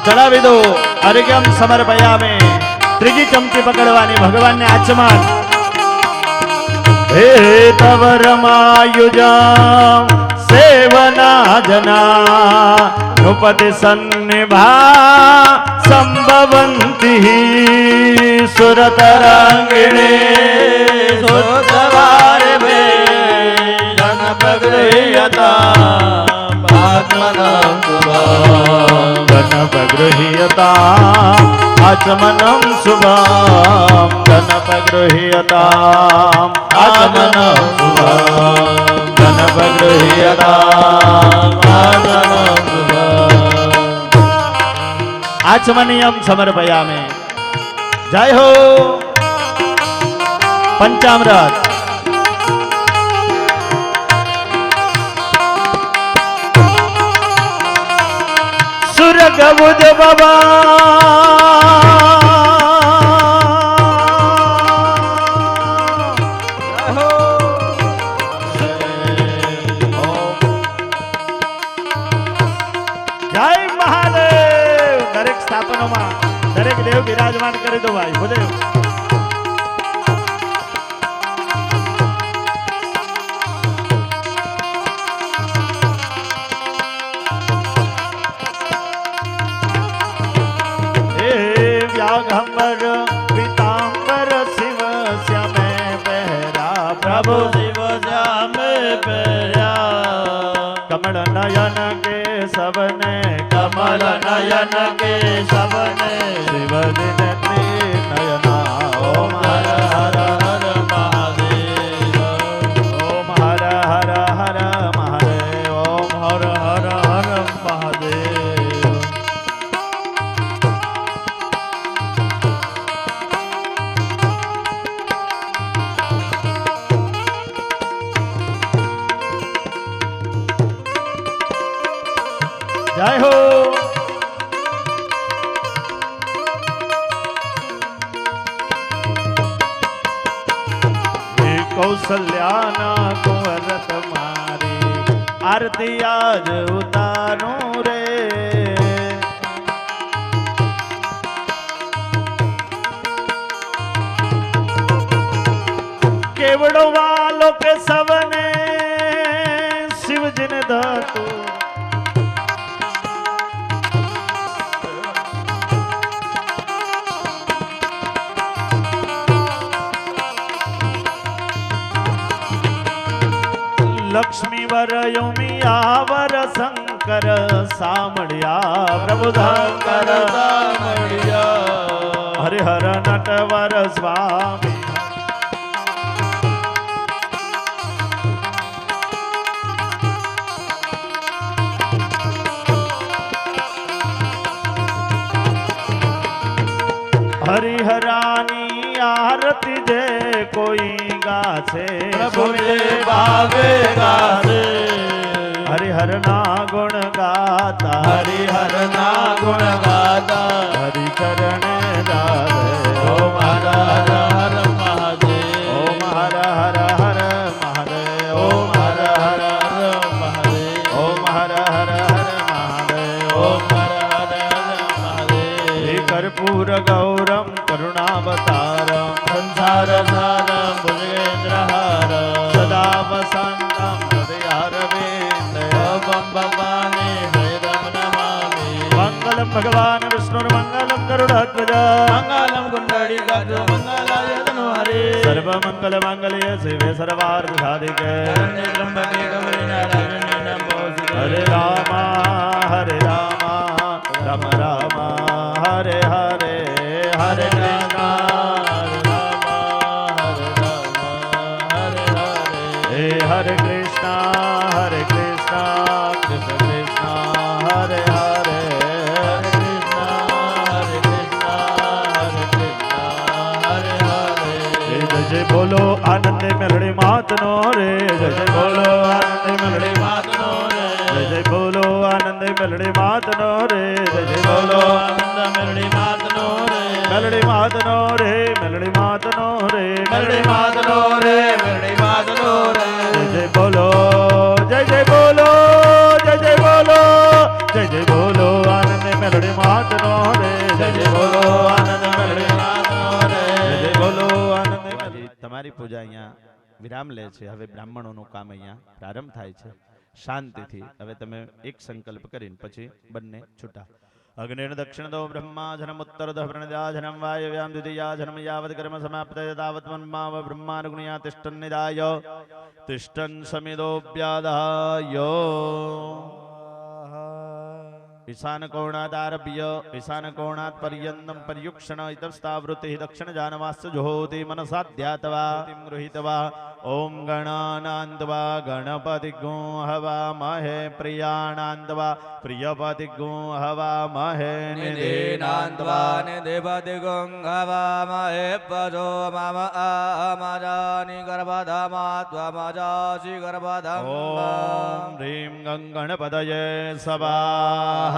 ચડાવી દો અર્ઘ્યમ સમર્પયામે ત્રીજી ચમચી પકડવાની ભગવાનને આચમન હે તવ રમાયુજામ સેવના જના નુપતિ સન્નિભા સંભવંતી સુરતરંગિણે સુતવારે વે જનપગૃહ્યતા જનપગૃહ્યતા આચમનમ શુભમ જનપગૃહ્યતા આચમનમ શુભમ આચમનિયમ સમર્પયામે જય હો પંચામૃત સુરગ બુધ દરેક દેવ બિરાજમાન કરી દો ભાઈ ભૂદેવ વ્યાઘંબર પીતાંબર શિવ શ્યામે પહેરા પ્રભુ શિવ શ્યામે પહેર્યા કમળ નયન કે સબને કમલ નયન કે સબને શિવ દિન નયના ઓમ હર હર હર મહાદેવ ઓમ હર હર હર મહાદેવ ઓમ હર હર હર મહાદેવ જય હો કૌશલ્યાના કુંવર તમારી આરતી આજ ઉતારું રે કેવડો વાલો કે સવને શિવજીને ધતુ શંકર યુમિયાવર શંકર સામળિયા પ્રભુ શંકર સામળિયા હરિહર નટવર સ્વામી હરિહરાની આરતી જે કોઈ ગાશે પ્રભુને ભાવે ગાશે હરિહર ના ગુણ ગાતા હરિહર ના ગુણ ગાતા હરિચરણે રાધે ઓમ હર હર હર મહાદેવ ઓમ હર હર હર મહાદેવ ઓમ હર હર હર મહાદેવ ઓમ હર હર હર મહાદેવ ઓમ હર હર હર મહાદેવ કર્પૂર ગૌરમ કરુણાવતારમ સંસાર સારમ ભુજગેન્દ્રહાર સદા વસંતમ હૃદયારવિંદે બમ ભવાની ભૈરમ નમામિ મંગલમ ભગવાન વિષ્ણુર્મંગલમ ગરુડધ્વજ મંગલમ કુંડળીકાક્ષ મંગલાય તનોહરે સર્વ મંગલ મંગલ્ય શિવે સર્વાર્થ સાધિકે ત્રંબકે ગૌરી નારાયણી નમોસ્તુતે હરે રામ રામ રામ હરે હરે હરે કૃષ્ણ હરે કૃષ્ણ કૃષ્ણ કૃષ્ણ હરે હરે હરે કૃષ્ણ હરે કૃષ્ણ હરે હરે જય જય બોલો આનંદે મેલડી માતનો રે જય જય બોલો આનંદે મેલડી માતનો રે જય જય બોલો આનંદે મેલડી માતનો રે જય જય બોલો આનંદ મેલડી માતનો રે મેલડી માતનો રે મેલડી માતનો રે મેલડી માતનો રે મેલડી માતનો રે જય જય બોલો જય જય બોલો જય જય બોલો જય જય બોલો આનંદ મેલડી માતનો રે જય જય બોલો આનંદ મેલડી માતનો રે જય જય બોલો આનંદ મેલડી તમારી પૂજા અહીંયા વિરામ લે છે હવે બ્રાહ્મણોનું કામ અહીંયા પ્રારંભ થાય છે શાંતિથી હવે તમે એક સંકલ્પ કરીને પછી બંને છૂટા અગ્નિર દક્ષિણતો બ્રહ્માજનમ ઉત્તરતઃ પ્રણજાજનમ વાયવ્યામ દ્વિતીયાજનમ યાવત કર્મ સમાપ્તય તાવત મન્માવ બ્રહ્માનુગુણ્યા તિષ્ઠન નિદાય તિષ્ઠન સમિદોપ્યાદાય ईशान कोणादारभ्य ईशान कोणात् पर्यन्तं पर्युक्षण इतस्तावृत्तिः दक्षिण जानवास्य जुहोति मनसाध्यात्वा गृहीत्वा ओम गणानान्त्वा गणपतिगो हवामहे प्रियाणान्त्वा प्रियपतिगो हवामहे निधीनान्त्वा निधिपतिगो हवामहे पजो मम आमजानि गर्भधामात्वमजासि गर्भधम् ओम ह्रीं गणपतये स्वाहा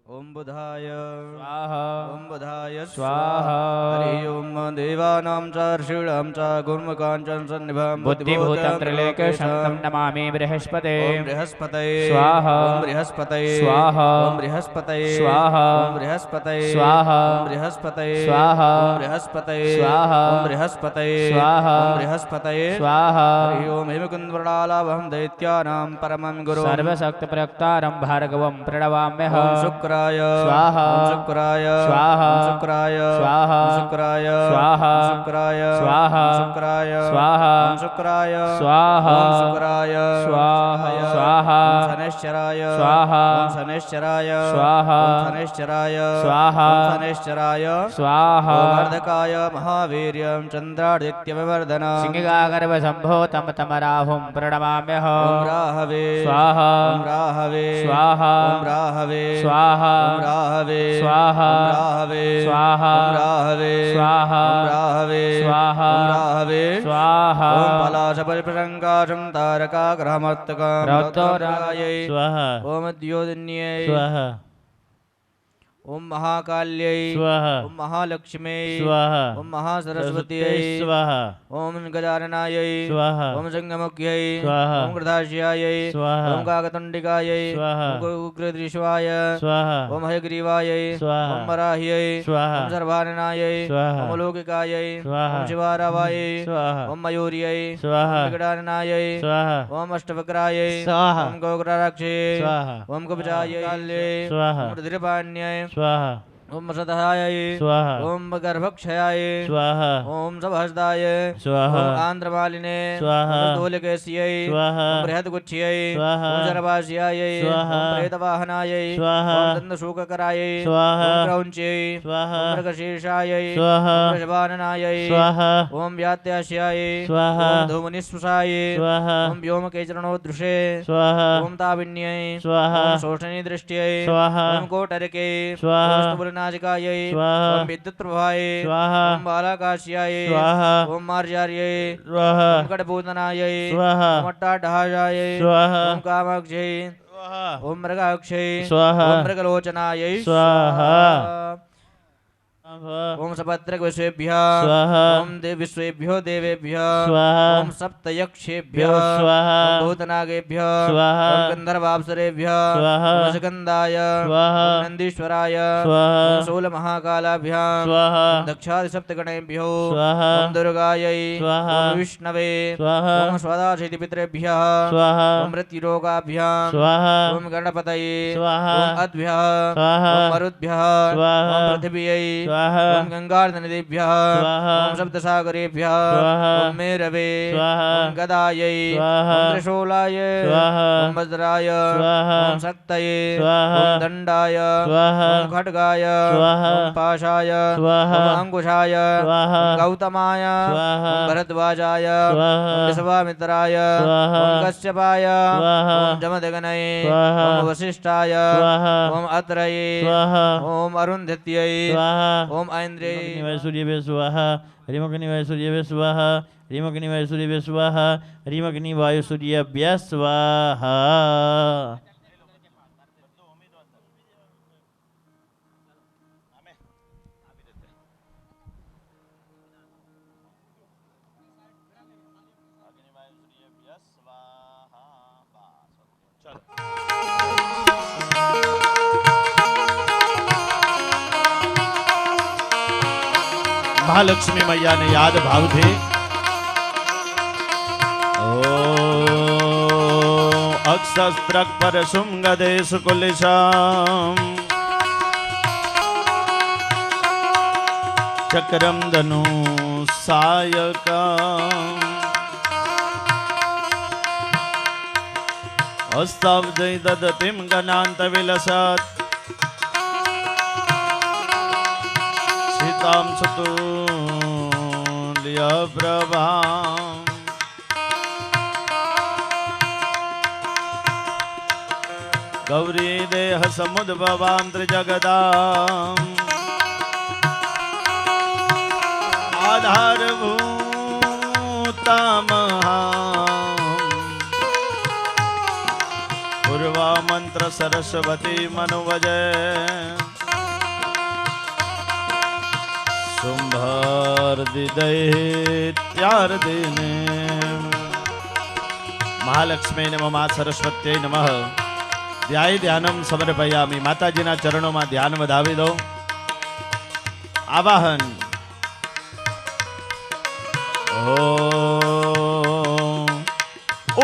ओम बुधाय स्वाहा ओम बुधाय स्वाहा हरि ओम देवानां च ऋषीणां च गुरुमुखाञ्चं सन्निभं बुद्धिभूतं त्रिलोकेशं तं नमामि बृहस्पते ओम बृहस्पतये स्वाहा ओम बृहस्पतये स्वाहा ओम बृहस्पतये स्वाहा ओम बृहस्पतये स्वाहा ओम बृहस्पतये स्वाहा ओम बृहस्पतये स्वाहा ओम बृहस्पतये स्वाहा ओम बृहस्पतये स्वाहा हरि ओम हेमकुन्दवरदालाभं दैत्यानां परमं गुरुं सर्वशक्तिप्रयुक्तारं भार्गवं प्रणवाम्यहम् ओम शुक्राय स्वाहा ओम शुक्राय स्वाहा ओम शुक्राय स्वाहा ओम शुक्राय स्वाहा ओम शुक्राय स्वाहा ओम शुक्राय स्वाहा ओम शुक्राय स्वाहा ओम शुक्राय स्वाहा स्वाहा ओम शनैश्चराय स्वाहा ओम शनैश्चराय स्वाहा ओम शनैश्चराय स्वाहा ओम शनैश्चराय स्वाहा ओम अर्धकाय महावीर्यं चन्द्रादित्यविवर्धनं सिंहगागर्भसम्भूतं तमराहुं प्रणमाम्यहम् ओम राहवे स्वाहा ओम राहवे स्वाहा ओम राहवे स्वाहा ओम राहवे स्वाहा ओम राहवे स्वाहा ओम राहवे स्वाहा ओम राहवे स्वाहा ओम राहवे स्वाहा ओम पलाशपरिप्रसङ्काशं तारकाग्रहमर्तकं रौद्राय रौद्रायै स्वाहा ओम द्योदिन्यै स्वाहा ओम महाकाल्यै स्वाहा ओम महालक्ष्म्यै स्वाहा ओम महासरस्वत्यै स्वाहा ओम गजाननायै स्वाहा ओम संगमुख्यै स्वाहा ओम कृताश्यायै स्वाहा ओम काकतुण्डिकायै स्वाहा ओम उग्रदृश्वाय स्वाहा ओम हयग्रीवायै स्वाहा ओम वराह्यै स्वाहा ओम सर्वाननायै स्वाहा ओम लौकिकायै स्वाहा ओम शिवारावायै स्वाहा ओम मयूर्यै स्वाहा ओम विकटाननायै स्वाहा ओम अष्टवक्रायै स्वाहा ओम गौग्राक्षे स्वाहा ओम कवचायै काल्ये स्वाहा ओम रुद्रपाण्यै स्वाहा ओम सदहायै स्वाहा ओम गर्भक्षयाय स्वाहा ओम सहस्ताय स्वाहा ओम आंध्रमालिने स्वाहा ओम दोलकेश्यै स्वाहा ओम बृहद्गुच्छयै स्वाहा ओम जरवास्याय स्वाहा ओम प्रेतवाहनाय स्वाहा ओम दन्तशूककराय स्वाहा ओम क्रौञ्च्यै स्वाहा ओम मृगशीर्षाय स्वाहा ओम वृषभाननाय स्वाहा ओम व्यात्यास्याय स्वाहा ओम धूमनिस्पृशाय स्वाहा ओम व्योमकेचरणोदृशे स्वाहा ओम ताविन्यै स्वाहा ओम शोषणीदृष्ट्यै स्वाहा ओम कोटरके स्वाहा ओम स्तुवलनाजिकायै स्वाहा ओम विद्युत्प्रभाय स्वाहा ओम बालाकाश्याय स्वाहा ओम मार्जार्यै स्वाहा ओम कटभूतनायै स्वाहा ओम अट्टाढ्याय स्वाहा ओम कामाक्षै स्वाहा ओम मृगाक्षै स्वाहा ओम मृगलोचनायै स्वाहा ओम सपत्रकविश्वेभ्यः स्वाहा ओम विश्वेभ्यो देवेभ्यः स्वाहा ओम सप्तयक्षेभ्यः स्वाहा ओम भूतनागेभ्यः स्वाहा ओम गंधर्वाप्सरेभ्यः स्वाहा ओम स्कंदाय स्वाहा ओम नंदीश्वराय स्वाहा ओम शूलमहाकालाभ्यां स्वाहा ओम दक्षादिसप्तगणेभ्यो स्वाहा ओम दुर्गायै स्वाहा ओम विष्णवे स्वाहा ओम स्वदाशितिपितृभ्यः स्वाहा ओम मृत्युरोगाभ्यां स्वाहा ओम गणपतये स्वाहा ओम अद्भ्यः स्वाहा ओम मरुद्भ्यः स्वाहा ओम पृथिव्यै स्वाहा ओम गंगार्धनदीभ्यः स्वाहा ओम सप्तसागरेभ्यः स्वाहा ओम मेरवे स्वाहा ओम गदायै स्वाहा ओम त्रिशूलाय स्वाहा ओम वज्राय स्वाहा ओम शक्तये स्वाहा ओम दण्डाय स्वाहा ओम खड्गाय स्वाहा ओम पाशाय स्वाहा ओम अंकुशाय स्वाहा ओम गौतमाय स्वाहा ओम भरद्वाजाय स्वाहा ओम विश्वामित्राय स्वाहा ओम कश्यपाय स्वाहा ओम जमदग्नये स्वाहा ओम वसिष्ठाय स्वाहा ओम अत्रये स्वाहा ओम अरुन्धत्यै स्वाहा ओम ऐन्द्रे ह्रीमग्निवाय सूर्यवे स्वाहा ह्रीमग्निवाय सूर्यवे स्वाहा ह्रीमग्निवाय सूर्यवे स्वाहा ह्रीमग्निवाय सूर्यभ्यः स्वाहा મહાલક્ષ્મી મૈયાને યાદ ભાવથી અક્ષસ્ત્રક પર શુંગદેશ કુલિશામ ચક્રમ ધનુ સાયકમ હસ્તાબ્દૈ દદતિમ ગણાંત વિલસત સીતામ સુતુલ્ય પ્રભામ ગૌરી દેહ સમુદ્ભવામ ત્રિજગદામ આધારભૂતામહામ પૂર્વા મંત્ર સરસ્વતી મનુવજે શુંભાર દિદૈત્યાર દિને મહાલક્ષ્મી નમઃ મા સરસ્વત્यै નમઃ ધ્યાય ધ્યાનમ સમર્પયામિ માતાજીના ચરણોમાં ધ્યાન વધાવી દો આવાહન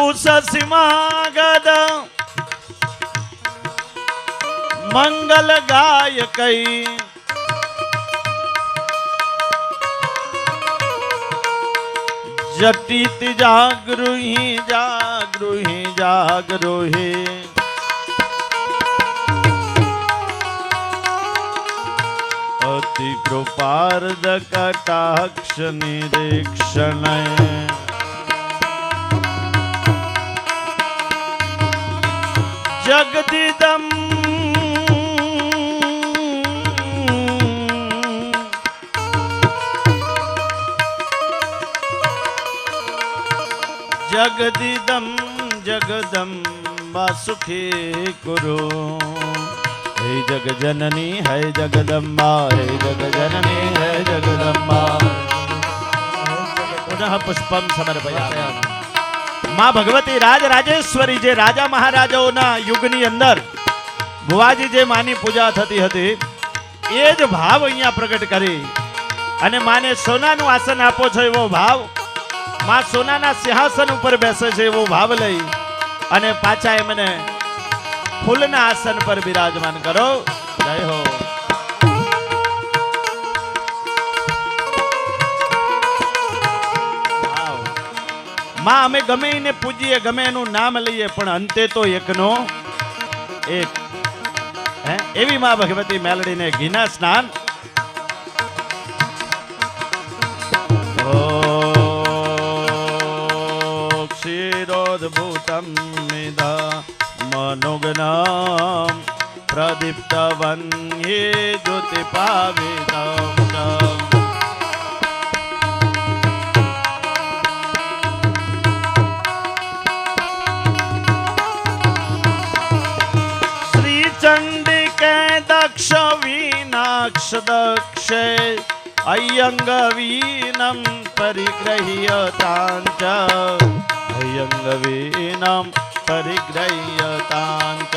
ઉષસીમાગદ મંગલ ગાયકૈ જટિત જાગૃહી જાગૃહી જાગૃહી અતિ કૃપાર્દ કટાક્ષ નિરીક્ષણ જગદિદમ જગદિદમ જગદંબા સુખી કુરુ હે જગજનની હે જગદંબા હે જગજનની હે જગદંબા પુનઃ પુષ્પમ સમર્પયામિ. માં ભગવતી રાજરાજેશ્વરી જે રાજા મહારાજાઓના યુગની અંદર ભુવાજી જે માની પૂજા થતી હતી એ જ ભાવ અહીંયા પ્રગટ કરી અને માને સોનાનું આસન આપો છો એવો ભાવ, માં સોનાના સિંહાસન ઉપર બેસે છે એવો ભાવ લઈ અને પાછા એમને ફૂલના આસન પર બિરાજમાન કરો. જય હો. માં અમે ગમે એને પૂજીએ, ગમે એનું નામ લઈએ, પણ અંતે તો એકનો એક. એવી માં ભગવતી મેલડીને ઘીના સ્નાન. ક્ષીરોદભૂતમ નિધા મનુગ્નમ પ્રદીપ્તવન્યે જ્યોતિપાવિતમ. દક્ષ વીનાક્ષ દક્ષે અયંગ વીનમ પરિગ્રહ્યતાંચ અયંગ વીનમ પરિગ્રહ્યતાંચ.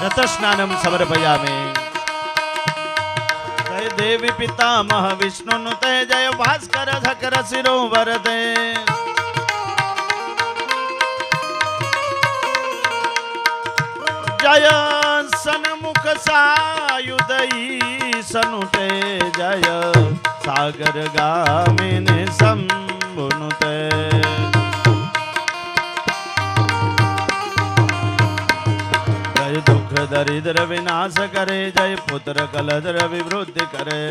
રતસ્નાનમ સમર્પયામિ. જય દેવી પિતામહ વિષ્ણુનુતે જય ભાસ્કર ધકર શિરો વરદે. જય સન્મુખ સાયુધઈ સનુતે જય સાગર ગામિને શંભુનુતે. જય દુઃખ દરિદ્ર વિનાશ કરે જય પુત્ર કલદ્ર વિવૃદ્ધિ કરે.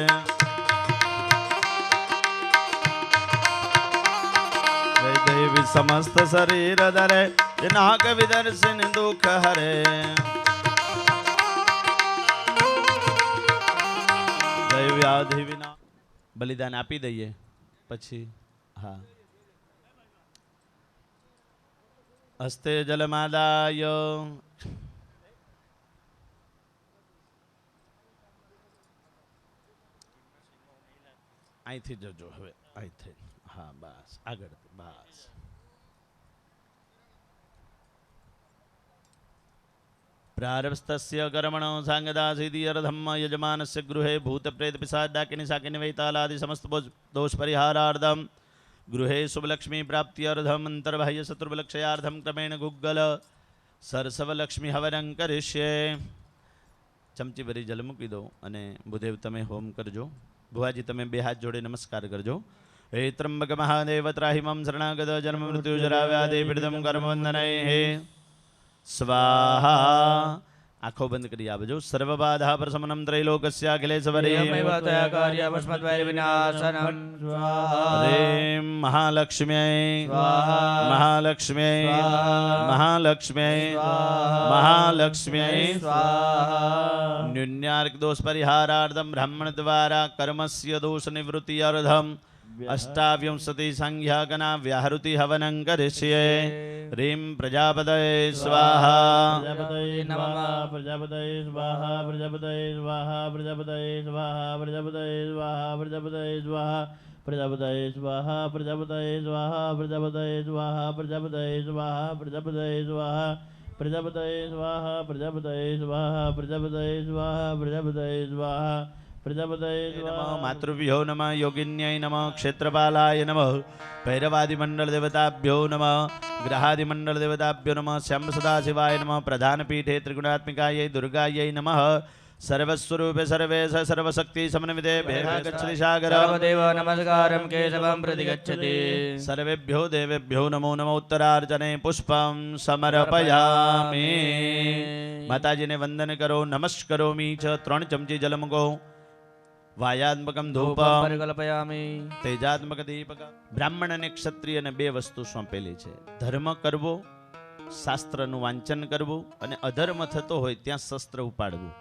જય દેવી સમસ્ત શરીર ધરે નાગ વિદર્શન દુઃખ હરે. જય વ્યાધિ વિના. બલિદાન આપી દઈએ પછી. હા. હસ્તે જલમાદાય. અહીંથી જજો હવે. અહીંથી. હા બસ આગળ બસ. प्रारब्धस्य कर्मणो सांगदासीदियर्धम यजमानस्य गृहे भूत प्रेत पिशाच डाकिनी शाकिनी वैतालादि समस्त दोष परिहारार्थम गृहे शुभलक्ष्मी प्राप्त्यर्थम अंतर्बाह्य शत्रुलक्षयार्थम क्रमेण गुग्गल सरसवलक्ष्मी हवनं करिष्ये. चमची भरी जल मूकी दो અને ભૂદેવ તમે હોમ કરજો. ભુવાજી તમે બે હાથ જોડે નમસ્કાર કરજો. હે ત્રંબક મહાદેવ ત્રાહિમમ શરણાગત જન્મ મૃત્યુ જરા વ્યાધિ પીડિતમ કર્મવંદનૈ હે સ્વાહા. આંખો બંધ કરી આવજો. સર્વબાધા પ્રશમનમ ત્રૈલોકસ્યાખિલેશ્વરી હ્રીમ મહાલક્ષ્મ્यै મહાલક્ષ્મ્यै મહાલક્ષ્મ્यै મહાલક્ષ્મ્यै. ન્યુન્યાર્ક દોષ પરિહારાર્થમ બ્રાહ્મણ દ્વારા કર્મસ્ય દોષ નિવૃત્તિ અર્થમ અષ્ટાવ્યંશતિ સંખ્યાકના વ્યાહૃતિ હવनं કરિષ્યે. રીમ પ્રજાપતये સ્વાહા. પ્રજાપતये નમઃ. પ્રજાપતये સ્વાહા. પ્રજાપતये સ્વાહા. પ્રજાપતये સ્વાહા. પ્રજાપતये સ્વાહા. પ્રજાપતये સ્વાહા. પ્રજાપતये સ્વાહા. પ્રજાપતये સ્વાહા. પ્રજાપતये સ્વાહા. પ્રજાપતये સ્વાહા. પ્રજાપતये સ્વાહા. પ્રજાપતये સ્વાહા. પ્રજાપતये સ્વાહા. પ્રજાપતये સ્વાહા. પ્રજાપતये સ્વાહા. પ્રજાપતये નમઃ. માતૃભ્યો નમઃ. યોગિન્યય નમઃ. ક્ષેત્રપાલાય નમઃ. ભૈરવાદિમંડળ દેવતાભ્યો નમઃ. ગ્રહાદિમંડળ દેવતાભ્યો નમઃ. શ્યામ સદાશિવાય નમઃ. પ્રધાનપીઠે ત્રિગુણાત્મિકાય દુર્ગાય નમઃ. સર્વસ્વરૂપે સર્વેશ સર્વશક્તિ સમન્વિતે ભેગચ્છતિ સાગર દેવ નમસ્કારમ કેશવમ પ્રતિગચ્છતિ. સર્વેભ્યો દેવેભ્યો નમો નમઃ. ઉત્તરાર્ચને પુષ્પમ સમર્પયામિ. માતાજીને વંદન કરો. નમસ્કરોમિ ચ 3 ચમચી જલ મૂકો. વાયાત્મકમ ધૂપમ પરિકલ્પયામિ. તેજાત્મક દીપક. બ્રાહ્મણ અને ક્ષત્રિય ને 2 વસ્તુ સોંપેલી છે. ધર્મ કરવો, શાસ્ત્રનું વાંચન કરવું, અને અધર્મ થતો હોય ત્યાં શસ્ત્ર ઉપાડવું.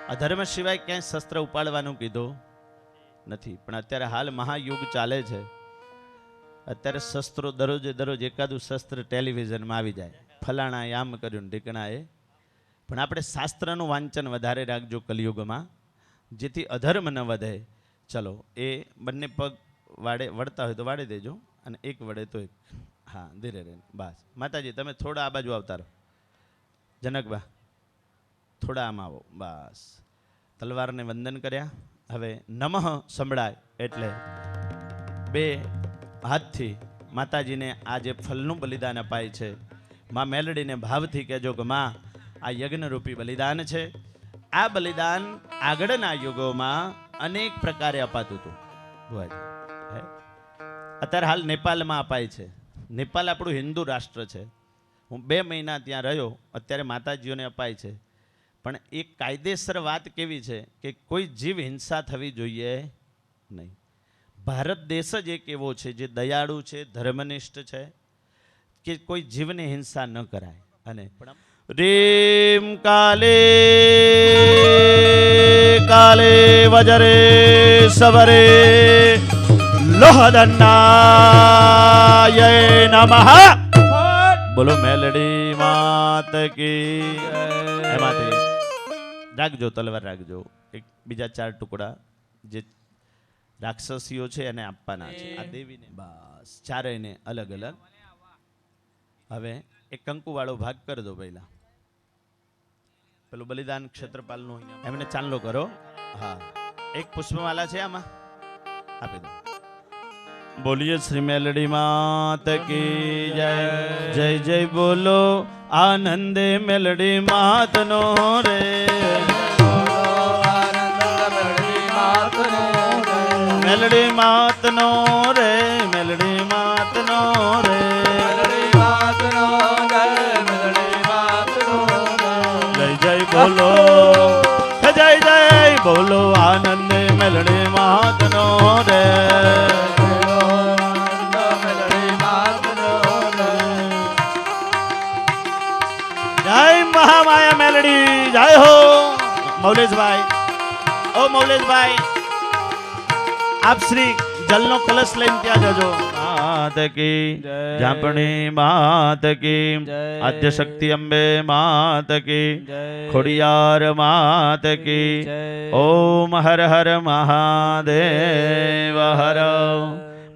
અધર્મ સિવાય ક્યાંય શસ્ત્ર ઉપાડવાનું કીધું નથી. પણ અત્યારે હાલ મહાયુગ ચાલે છે. અત્યારે શસ્ત્રો દરરોજે દરરોજ એકાદું શસ્ત્ર ટેલિવિઝનમાં આવી જાય, ફલાણા આમ કર્યું ઢીકણાએ. પણ આપણે શાસ્ત્રનું વાંચન વધારે રાખજો કલિયુગમાં, જેથી અધર્મ ન વધે. ચલો, એ બંને પગ વળતા હોય તો વાળી દેજો, અને એક વડે તો એક. હા, ધીરે રહીને બસ. માતાજી તમે થોડા આ બાજુ આવતા રહો. જનકબા થોડા આમ આવો, બસ. તલવારને વંદન કર્યા. હવે નમઃ સંભળાય એટલે બે હાથથી માતાજીને આ જે ફલનું બલિદાન અપાય છે, માં મેલડીને ભાવથી કહેજો કે માં આ યજ્ઞરૂપી બલિદાન છે. આ બલિદાન આગળના યુગોમાં અનેક પ્રકારે અપાતું હતું. અત્યારે હાલ નેપાળમાં અપાય છે. નેપાળ આપણું હિન્દુ રાષ્ટ્ર છે. હું 2 મહિના ત્યાં રહ્યો. અત્યારે માતાજીઓને અપાય છે. પણ એક કાયદેસર વાત કેવી છે કે કોઈ જીવ હિંસા થવી જોઈએ નહીં. ભારત દેશ જ એક એવો છે જે દયાળુ છે, ધર્મનિષ્ઠ છે, કે કોઈ જીવને હિંસા ન કરાય. અને રીમ કાલે કાલે વજરે સવરે લોહદંડાય નમઃ. બોલો મેલડી માત કી. એમાંથી રાખજો, તલવાર રાખજો. એક બીજા 4 ટુકડા જે રાક્ષસીઓ છે એને આપવાના છે આ દેવીને. બસ, ચારેયને અલગ અલગ. હવે એક કંકુવાળો ભાગ કરી દો પહેલા. પેલું બલિદાન ક્ષેત્રપાલનું એમને ચાંદલો કરો. હા, એક પુષ્પમાલા છે આમાં, આપી દો. બોલીએ શ્રી મેલડી માત કી જય. જય જય બોલો આનંદે મેલડી માતનો રે. મેલડી માતનો રે, મેલડી માતનો રે. જય જય બોલો, જય જય બોલો આનંદે મેલડી માતનો રે. જય મહામાયા મેલડી, જય હો. મૌલેશભાઈ, ઓ મૌલેશભાઈ, આપ શ્રી જલનો કલશ લઈને ત્યાં જજો. માત કી જાપણી માત કી, આદ્ય શક્તિ અંબે માત કી, ખોડિયાર માત કી. ઓમ હર હર મહાદેવ હર.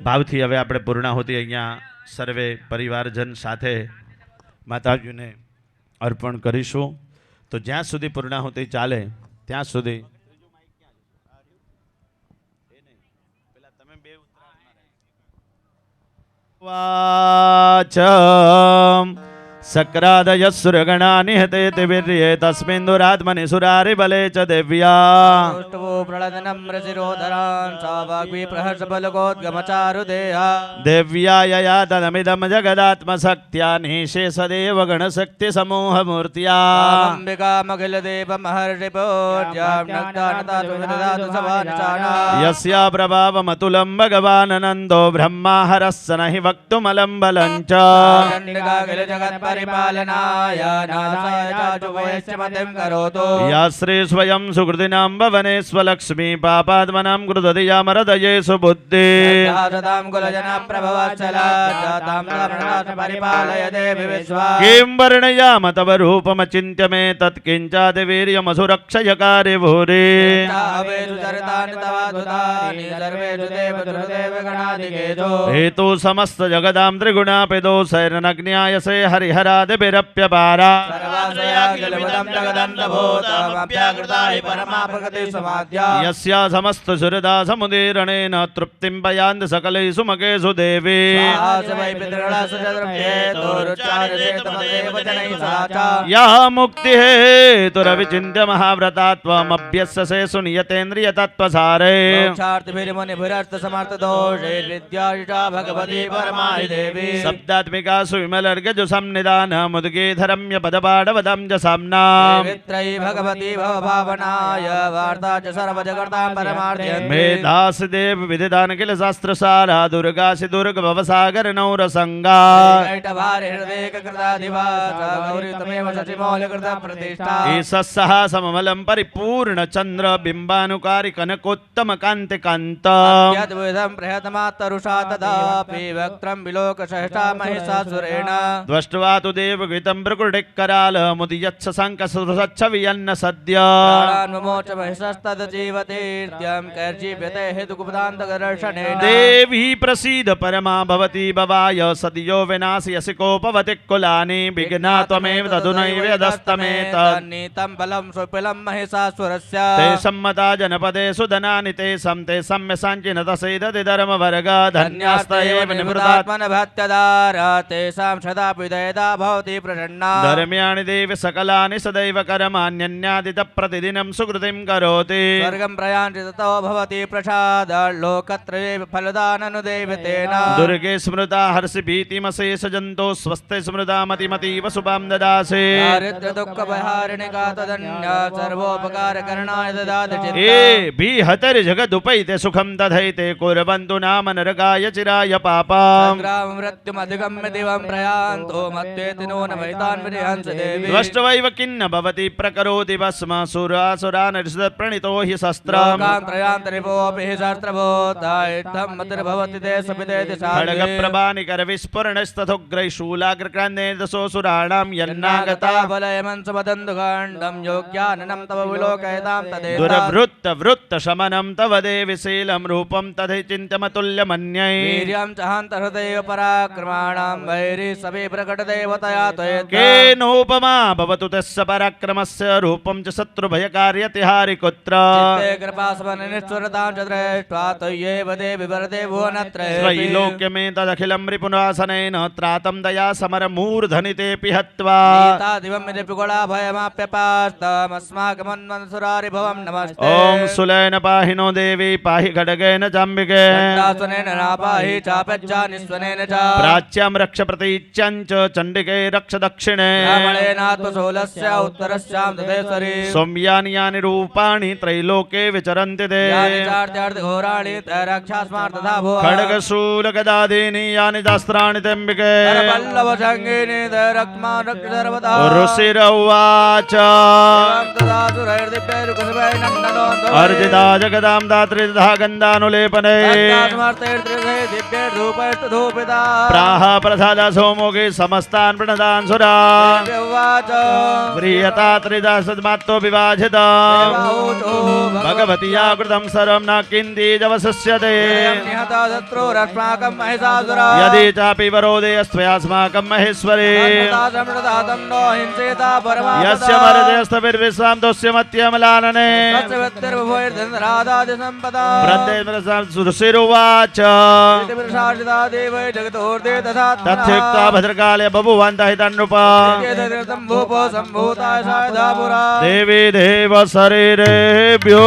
ભાવથી હવે આપણે પૂર્ણાહુતિ અહીંયા સર્વે પરિવારજન સાથે માતાજીને અર્પણ કરીશું. તો જ્યાં સુધી પૂર્ણાહુતિ ચાલે ત્યાં સુધી વાચમ સક્રાદય સુરગણા નિહતે તિવિર્યે તસ્મિન દુરાત્મનિ સુરારિ બલે ચ દેવ્યા. તુષ્ટવો પ્રળદનમ રસિરોધરાન સાવાગ્વી પ્રહર્ષ બલગોદ્ગમચારુ દેહા. દેવ્યાય તદમિદમ જગદાત્મ શક્ત્યા નિશેષદેવ ગણશક્તિ સમૂહ મૂર્ત્યા. અંબિકા મગિલ દેવ મહર્ષિ પૂજ્યામ નક્તાનતાતુ વિદધાતુ સવાનિચાના. યસ્યા પ્રભાવમતુલં ભગવાન નંદો બ્રહ્મા હરસ્સ नहि વક્તુમલં બલં ચ. ચંડિકાખિલ જગત પરિપાલનાય નાથાય ચાચુ વૈશ્ચમતિં કરોતુ. યા શ્રી સ્વયં સુકૃતિનાં ભવનેસ્વલક્ષ્મી પાપાત્મનાં કૃતધિયામરદયેષુ બુદ્ધિ. સદામ કુલજન પ્રભવત્સલા જાતામ ધર્મનાથ પરિપાલય દેવી વિશ્વા. કિં વર્ણયામ તવ રૂપમચિન્ત્ય મે તત્કિંચાતિ વીર્યમસુરક્ષયકારે ભૂરે. તાવેષુ ચરિતાनि તવાદ્ભુતાनि સર્વેષુ દેવદુર્દેવ ગણાધિકેશો. हेतु समस्त जगदां त्रिगुणापिदो शैरनग्न्यायसे हरिहरादिभिरप्यपारा. सर्वाश्रयाखिलविदं जगदन्तभूतमभ्याकृता हि परमा प्रकृतिः समाद्या. यस्या समस्त सुहृदा समुदीरणेन तृप्तिं पयान्ति सकलैषु मकेषु देवी. वै पितृगणसुचतुर्हेतोरुच्चार्येतमदेव जनैः सहा च. यः मुक्तिहेतुरविचिन्त्य महाव्रता त्वमभ्यस्यसे सुनियतेन्द्रियतत्त्वसारे. मोक्षार्थिभिर्मुनिभिरर्थसमर्थदोषैर्विद्याशिषा भगवती परमाहि देवी. शब्दात्मिका सुविमलर्गजु संनिध वेदानमुद्गीधरम्य पदपाडवदं च साम्नाम् देवित्रयी भगवती भवभावनाय वार्ता च सर्वजगतां परमार्थ्यन्ते मेधासदेव विदिदान किल शास्त्रसारा दुर्गासि दुर्ग भवसागर नौरसंगा कैटभारे हृदयकृताधिवास गौरीतमेव शशिमौलिकृतप्रतिष्ठा ईशस्सः सममलं परिपूर्ण चन्द्र बिम्बानुकारी कनकोत्तम कान्ति कान्त यद्विधं प्रहतमात्तरुषा तदापि वक्त्रं विलोकसहसा महिषासुरेण द्वष्ट्वा तु देवगीतं भृकुटिक्कराल मुदियत्सङ्कसुरच्छ वियन्न सद्य प्राणान्मोच महिषस्तदजीवतीर्त्यं कैर्जीव्यते हेतुकुपदान्तकर्षणेन देवी प्रसीद परमा भवती भवाय सद्यो विनाशि यसि कोपवति कुलानि विघ्ना त्वमेव तदुनैवेदस्तमेत नीतं बलं सुपिलं महिषासुरस्य ते सम्मता जनपदे सुधनानि ते सं ते सम्यसाञ्चिन तसेदति धर्मवर्ग धन्यास्त एव निवृतात् धन्यास्तात्मनभत्यदार तेषां सदापि दयदा भवति प्रसन्ना धर्म्याणि देवि सकलानि सदैव कर्माण्यन्यादित प्रतिदिनं सुकृतिं करोति स्वर्गं प्रयान्ति ततो भवति प्रसाद लोकत्रये फलदाननुदेवतेन दुर्गे स्मृता हर्षि भीतिमशेष जन्तो स्वस्ते स्मृता मतिमतीव शुभां ददासे दारिद्र्य दुःख भयारिणि का तदन्य सर्वोपकारकरणाय ददाति ए चित्तम् भीहतरि जगदुपैते सुखं तथैते कुर्वन्तु नाम नरकाय चिराय पापम् संग्राम मृत्युमधिगम्य दिवं प्रयान्तो मत्तेति नून भैतान् विनिहंस देवी द्वष्ट्वैव किन्न भवति प्रकरोति भस्म सुरासुरानरिषदप्रणितो हि शस्त्रम् लोकान् त्रयान्तरिपोऽपि हि सहस्रभूता इत्थं मतिर्भवति ते सपितेति साधे खड्गप्रभानिकरविस्फुरणस्तथोग्रैः शूलाग्रक्रान्तेर्दशोऽसुराणां यन्नागता बलयमंसमदन्दुकाण्डं योग्याननं तव विलोकयतां तदेव दुरवृत्त शमनं तव देवि शीलं रूपं तथै चिन्त्यमतुल्यमन्यै वीर्यं च हन्तहृदयेव पराक्रमाणां वैरी सवे प्रकटदेवतया त्वयेत् केनोपमा भवतु तस्य पराक्रमस्य रूपं च शत्रुभयकार्यतिहारि कुत्र चित्ते कृपासमनिष्ठुरतां च दृष्ट्वा त्वय्येव देवि वरदे भुवनत्रये त्रैलोक्यमेतदखिलं रिपुनासनेन त्रातं दया समरमूर्धनितेऽपि हत्वा नीता दिवं पिगुला भयमाप्यपास्तमस्माकमन्वन्सुरारिभवं नमस्ते ॐ सुलेन पाहि नो देवी पाहि खड्गेन चाम्बिके दण्डासुनेन नापाहि चापज्जा निस्वनेन च प्राच्यां रक्ष प्रतीच्यां च चण्डिके रक्ष दक्षिणे ब्राह्मणेनात्मशूलस्य उत्तरस्यां तदेश्वरी सौम्यानि यानि रूपाणि त्रैलोके विचरन्ति ते यानि चार्यार्धघोराणि तैरक्षास्मार् तथा भुवः खड्गशूलगदादीनि यानि शास्त्राणि तेऽम्बिके पल्लवसङ्गीनि तैरक्ष्मान् रक्ष सर्वदा ऋषिर उवाच अर्जिता जगदां दात्री तथा गन्धानुलेपने प्राह प्रसाद सोमोगे समस्तान् प्रणदान् सुरान् प्रियता त्रिदा सद्मात्तो विभाजिता भगवती कृतं सर्वं न किञ्चिदवशिष्यते यदि चापि वरोदयस्त्वयास्माकं महेश्वरे यस्य मर्दयस्तभिर्विश्वां तस्य मत्यमलानने ऋषिरुवाच तत्युक्त्वा भद्रकाले बभुवन्तः हितन्नृपा देवी देव शरीरेभ्यो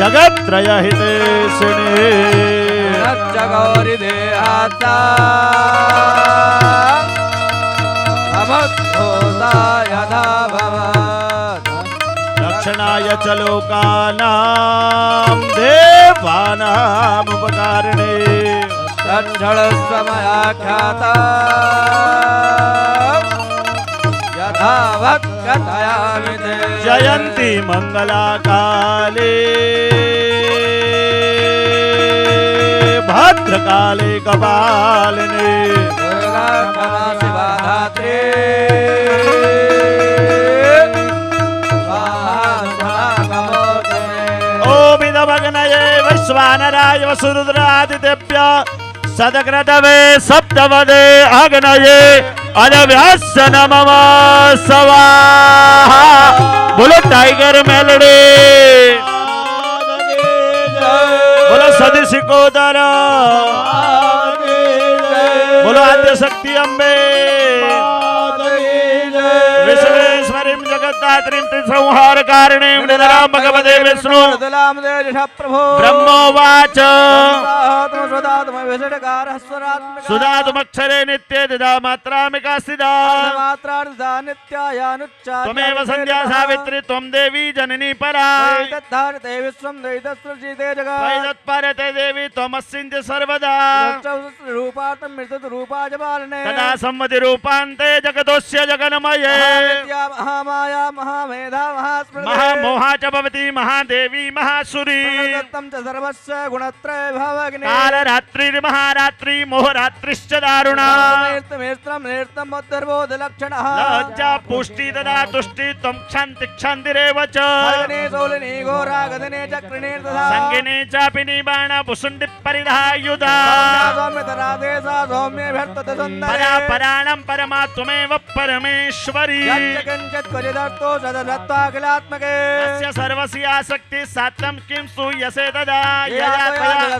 जगत्त्रयहितेशिने गौरी देहाता यथा भवत् रक्षणाय च लोकानां देवानामुपकारिणे तच्छलसमयाख्याता यथावत् कथयामि ते जयन्ती मङ्गलाकाले भद्रकाले कपालिने दुर्गा क्षमा शिवा धात्री ओमिदमग्नये वैश्वानराय वसुरुद्रादितेभ्य सदक्रतवे सप्तवदे अग्नये अदभ्यस्य नमः स्वाहा बोलो टाइगर मेलडी बोलो सदी सिकोदर बोलो आद्य शक्ति अम्बे विश्वेश्वरीं जगत जगदात्रीं संहारकारिणीं निधरां भगवते विष्णु प्रभो ब्रह्मोवाच सुदात्मक्षरे सुधातुमक्षरे नित्ये ददा मात्रामिका स्थिता त्वमेव संध्या सावित्री त्वं देवी जननी परा त्वयि तत्परते देवी त्वमस्मिन् सर्वदा तदा संवति रूपान्ते जगतोस्य जगन्मये महामाया महामेधा महामोहा च भवति महादेवी महासुरी सर्वस्य गुणत्रय भवग्ने कालरात्रिर्महारात्रि मोहरात्रिश्च दारुणा लज्जा पुष्टि तदा तुष्टि त्वं क्षान्ति क्षान्तिरेव च संगिनी चापि निबाण भुसुण्डि परिधायुधा परा पराणं परमा त्वमेव परमेश्वरी तस्य सर्वस्य आसक्ति सात्वं किं सूयसे तदा यया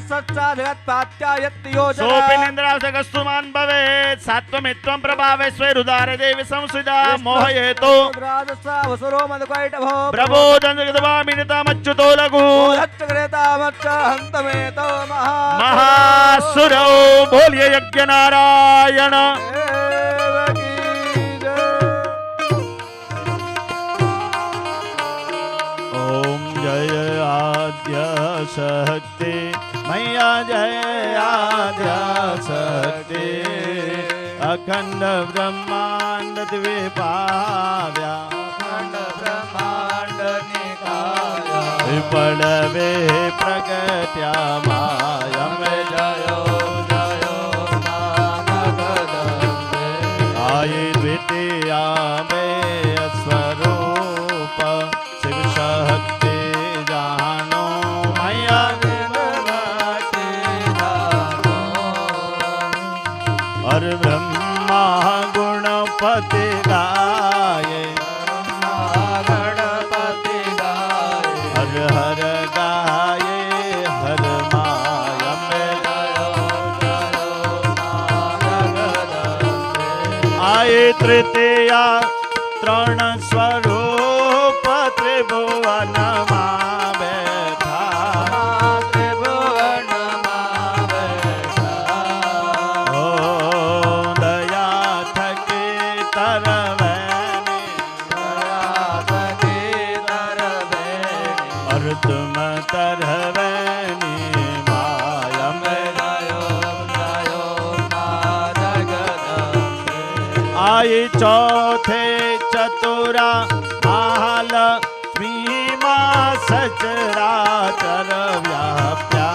सोऽपि निन्द्रासकस्तुमान् भवेत् सात्वमित्वं प्रभावे स्वेरुदारे देवी संस्थिता मोहयेतो प्रबोधनगतवामिनितामच्युतो लघु महासुरौ बोलिए यज्ञ नारायण ओम जय आद्य शक्ति मैया जय आद्य शक्ति अखंड ब्रह्मांड द्विपाव्या पड़वे प्रगट्या मायम जयो जयो आई द्वितीया में स्वरूप शिव शक्ति जानो मैया और ब्रह्मा गुणपति गाये हर हर गाये हर माया में आये तृतीया त्रण स्वरूप त्रिभुवन मां बैठा ओ दया थके तरवैनी और तुम तरवैनी माया में आई चौथे चतुरा आल भीमा सचराचर व्याप्या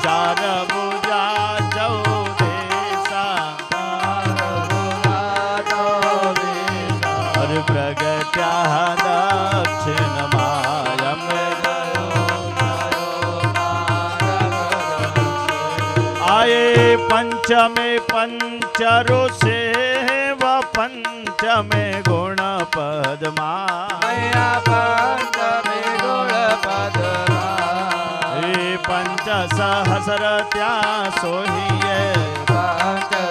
चार भुजा चौदेशा और प्रगट्या दक्षिण माया में आये पंचमे पंचरुषे व पंचमे गुण पद्मा पंच सहस्रत्या सोहिए पंचे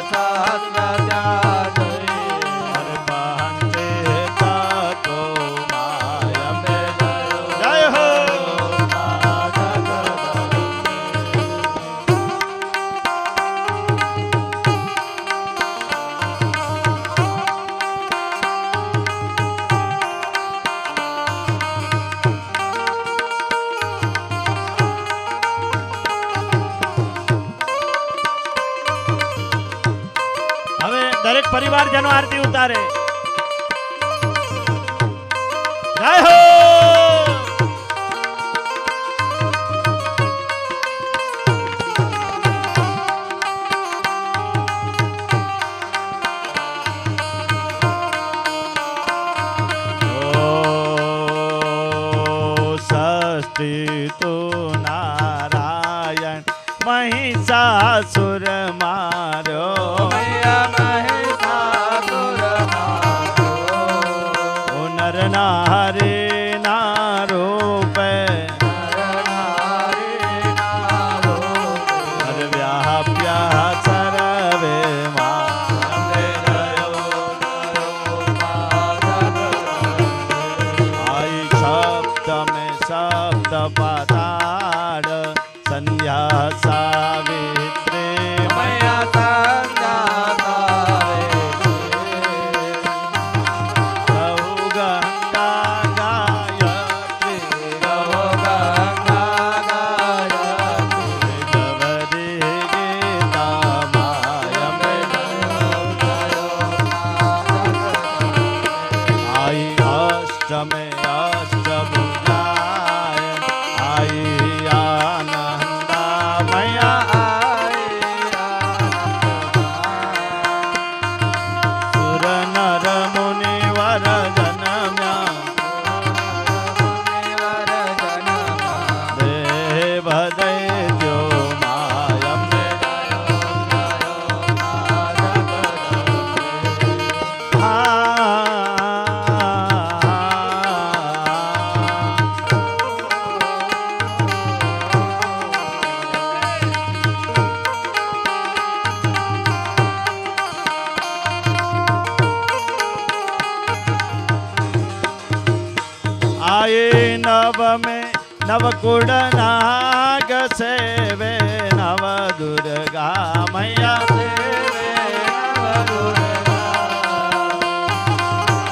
ततो माया में जय हो હવે દરેક પરિવારજનો આરતી ઉતારે જય હો षष्ठी तो नारायण महिषासुर मारो नर नारे नारोप हर व्याप्या सर्वे माया आए नव में नवकुड़ नाग सेवे नव दुर्गा मैया सेवे नव दुर्गा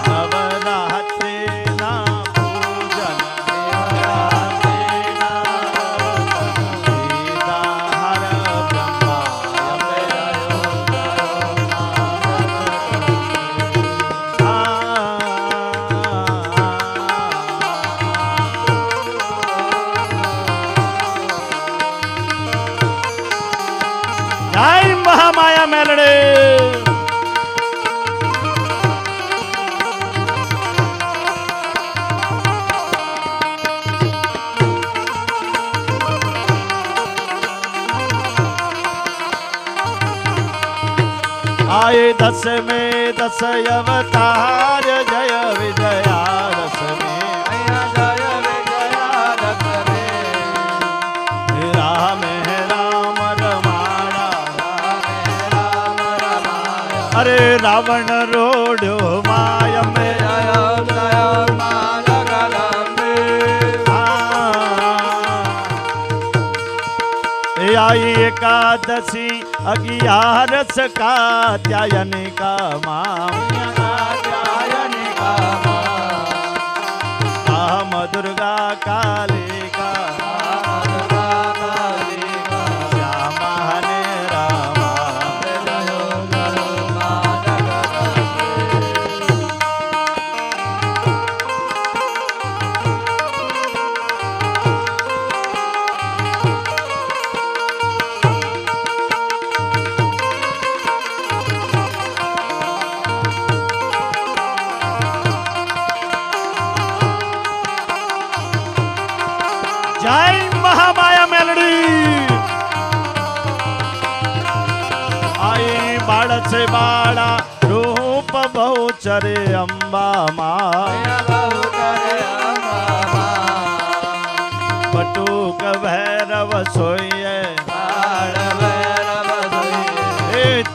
नवरात्रि ना पूजन जय महामाया मेलडी आए 10 में 10 अवतार जय विजया रस में जय विजया रस में राम है राम रमाड़ा अरे रावण रोड्यो माया में आई एकादशी 11 कात्यायन का काम दुर्गा काली का श्यामा हरे रामा जय महामाया मेलडी आई बाड़ से बाड़ा रूप बहुचरे अम्बा माया बटूक भैरव सोइए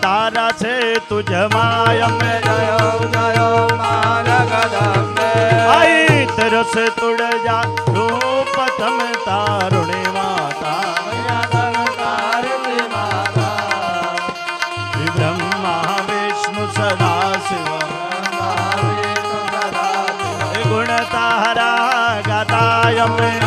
तारा से तुझ माया में आई तेरे से तुड़ जा रूप तम तारुणी माता ब्रह्मा विष्णु सदा शिव गुण तारा गताय में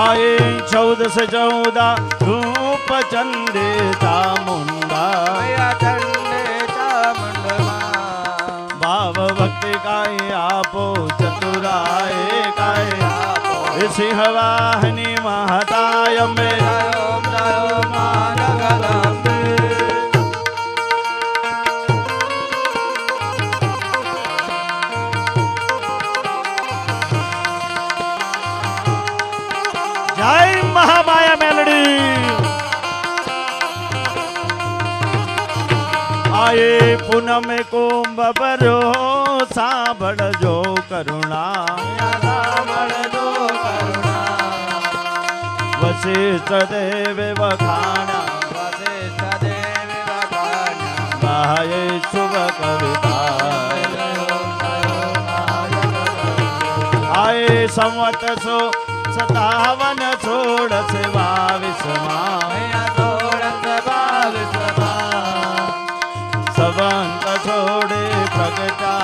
आए 14 से 14 रूप चंडे चामुंडा भाव भक्ति गाय आपो चतुराए गाय सिंहवाहिनी महताय में जय महामाया मेलडी आए पूनम कुंभ भरो साबड़ जो करुणा वशिष्ठ देव वखाना गाये शुभ कविता आए संवत सो 57 16 22 संवत छोड़े प्रगटा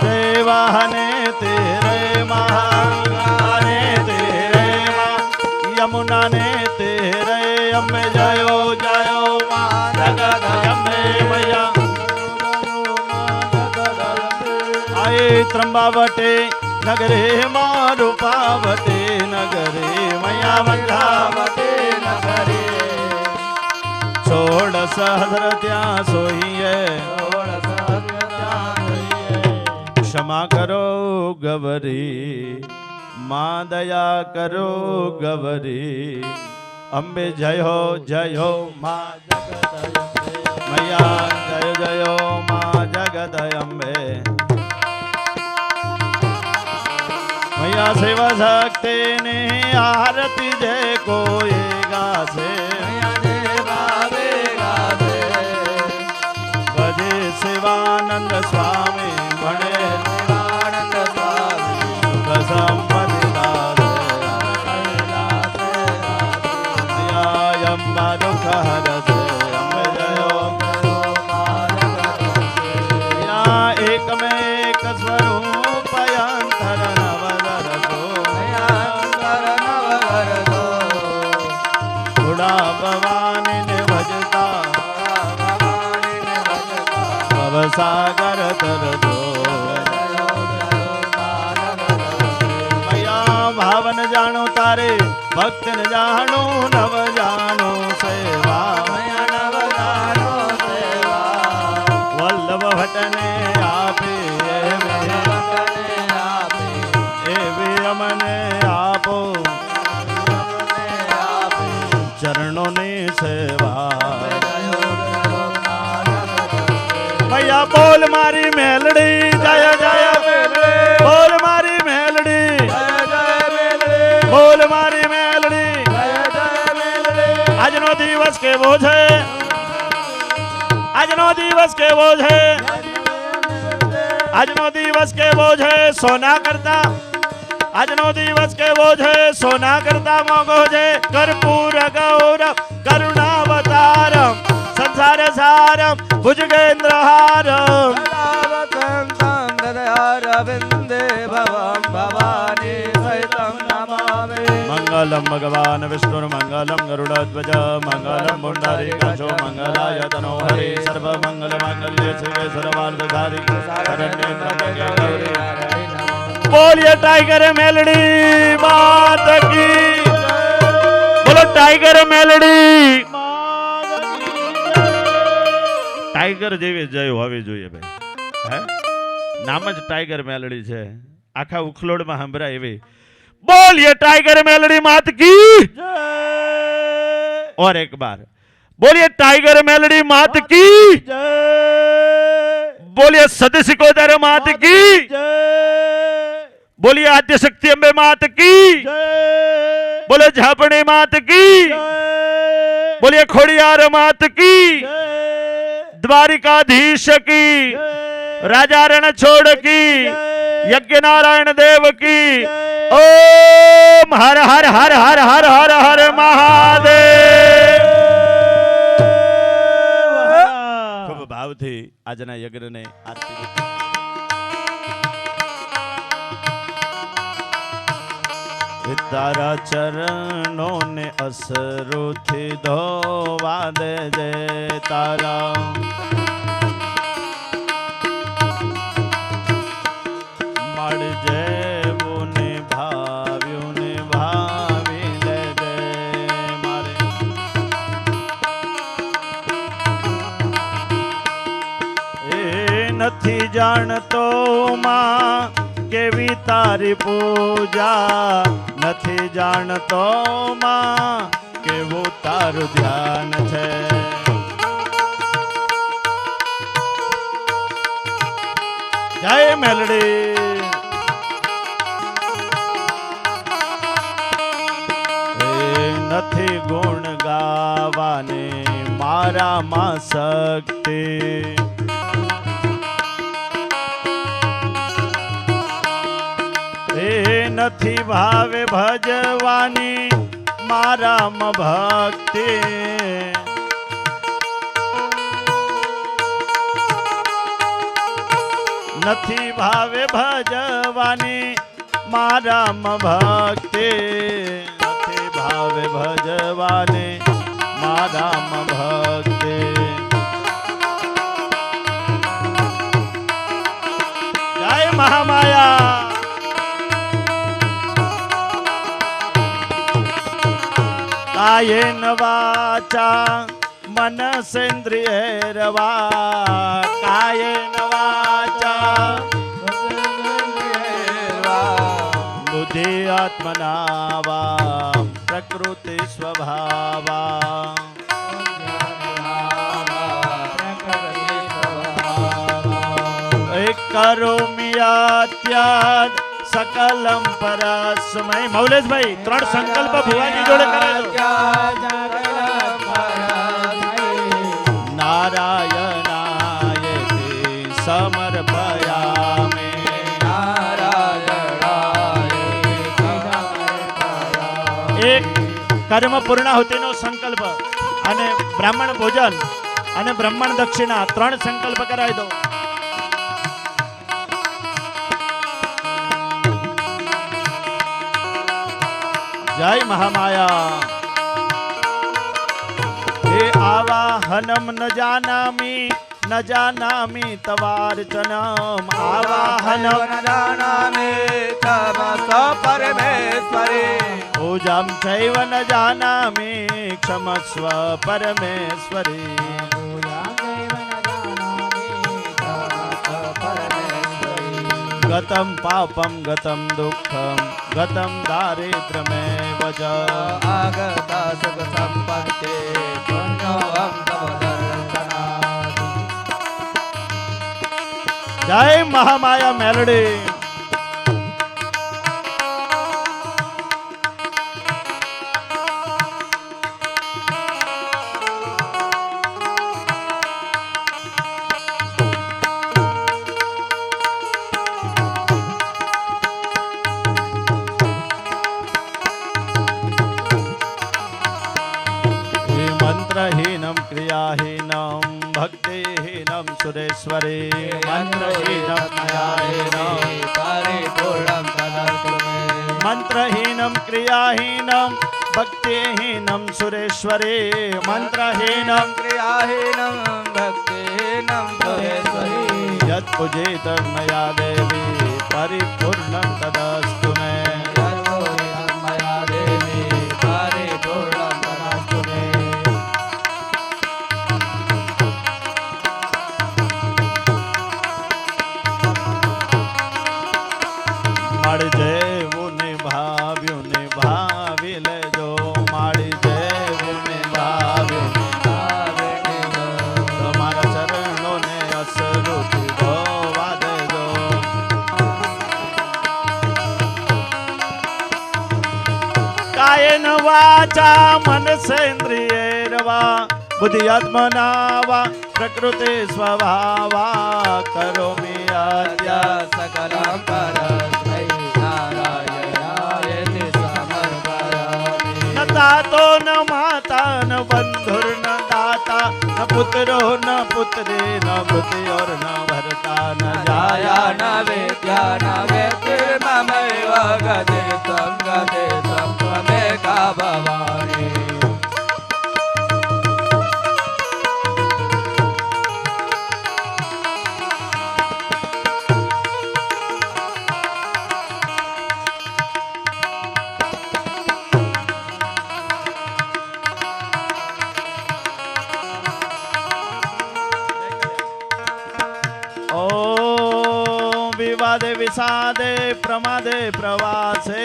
रे वाहने तेरे महाने तेरे यमुना ने तेरे अम्बे जयो जयो माँ अम्बे मैया आए त्रंबावटे नगरे मारूपावते नगरे मैया मंगावते नगरे 16 सहस्र त्या सोइए क्षमा करो गवरी माँ दया करो गवरी अम्बे जय हो माँ जगत मैया जय जयो माँ जगत अम्बे मैया शिव शक्ति ने आरती जय कोई गासे भजे शिवानंद स्वामी भणे शिवानंद स्वामी सुख संपत्ति अम्बा दुख हरसे अम्बे जयो एक में एक स्वरूप अंतर नवदर दो बुढ़ा भवानी ने भजता भव सागर तर दो मैया भावन जानो तारे भक्त न जानो नव जानो सेवा वल्लभ भटने आपे एवे अमने आपो चरणों ने सेवा भैया बोल मारी मेलड़ी जय जय बोल मारी मेलड़ी बोल मारी मेलड़ी આજનો દિવસ કેવો છે આજનો દિવસ કેવો છે આજનો દિવસ કેવો છે સોના કરતા આજનો દિવસ કેવો છે સોના કરતા મોંઘો છે કર્પૂર ગૌરવ કરુણાવતારમ સંસાર સારમ ભુજગેન્દ્રહારમ अरविंदे भवं भवानी सहितं नमामि मंगलम भगवान विष्णु मंगलम गरुड़ध्वज मंगलम पुंडरीकाक्षो मंगलाय तनो हरि सर्व मंगल मांगल्ये शिवे सर्वार्थ शरण्ये त्र्यंबके गौरी बोलिए टाइगर मेलडी मात की बोलो टाइगर मेलडी टाइगर જેવી જય હોવી જોઈએ ભાઈ હે નામ જ ટાઈગર મેલડી છે આખા ઉખલોડમાં સંભળાય એવી बोलिए टाइगर मेलडी मात की और एक बार बोलिए टाइगर मेलडी मात की बोलिए सती सिकोदर मात की बोलिए आद्य शक्ति अंबे मात की बोले झापड़ी मात की बोलिए खोड़ियार मात की द्वारिकाधीश की राजा रणछोड़ की यज्ञ नारायण देव की ओम हर हर हर हर हर हर हर महादेव खूब भाव थी આજના યજ્ઞને આરતી તારા ચરણો ને અસરોથી ધોવા દે જે તારા નથી જાણતો માં કેવી તારી પૂજા નથી જાણતો માં કેવું તારું ધ્યાન છે જય મેલડી નથી ગુણ ગાવાને મારામાં શક્તિ નથી ભાવે ભજવાની મારામાં ભક્તિ નથી ભાવે ભજવાની મારામાં ભક્તિ નથી ભાવે ભજવાની મારામાં ભક્તિ જય મહામાયા कायेन वाचा मनसेन्द्रियैर्वा कायेन वाचा बुद्धि आत्मना वा प्रकृति स्वभावा કરોમિ યાત્યાદ સકલમ પરસ્મય. મૌલેશભાઈ 3 સંકલ્પ ભુવાજી જોડે કરાયો. નારાયણાય સમર્પયામિ. એક કર્મ પૂર્ણાહુતિનો સંકલ્પ અને બ્રાહ્મણ ભોજન અને બ્રાહ્મણ દક્ષિણા 3 સંકલ્પ કરાવી દો. જય મહામાયા. હે આવાહનમ ન જાનામી ન જાનામી તવાર્ચનમ. આવાહનમ ન જાનામી તમસ્ત પરમેશ્વરી. પૂજામ ચૈવ ન જાનામી ક્ષમસ્વ પરમેશ્વરી. ગતમ પાપમ ગતમ દુઃખમ ગતમ દારિદ્ર્યમેવ ચ. આગતા સુખ સંપત્તિ પુણ્યોહમ તવ દર્શનાत्. જય મહામાયા મેલડી. મંત્રહીનમ ક્રિયાહીનમ ભક્તિહીનમ સુરેશ્વરી. મંત્રહીનમ ક્રિયાહીનમ પરિપૂર્ણં તદસ્તુ મે. મંત્રહીનમ ક્રિયાહીનમ ભક્તિહીનમ સુરેશ્વરી. મંત્રહીનમ ક્રિયાહીનં ભક્તિહીનં સુરેશ્વરી. યત પૂજિત મયા દેવી પરિપૂર્ણં તદસ્તુ મે. મયા દેવી પરિપૂર્ણં તદસ્તુ મે. મારી જેવું નિભાવ્યું નિભાવી લેજો. મારી જેવું નિભાવ્યું તમારા ચરણોને અસરુથી ધોવા દેજો. કાયેન વાચા મનસેન્દ્રિયેર્વા બુદ્ધિયાત્મના વા પ્રકૃતિ સ્વભાવા કરોમિ યાત્યા સકલં પરસ્મૈ નારાયણાય સમર્પયામિ. ન તાતો ન માતા ન બંધુર ન દાતા ન પુત્રો ન પુત્રી ન મૃત્યોર ન ભરતા ન જાયા ન જાયા વિદ્યા ન વેતિર્મમૈવ ગતિ ત્વં ત્વમેકા ભવાનિ. ઓમ વિવાદે વિષાદે પ્રમાદે પ્રવાસે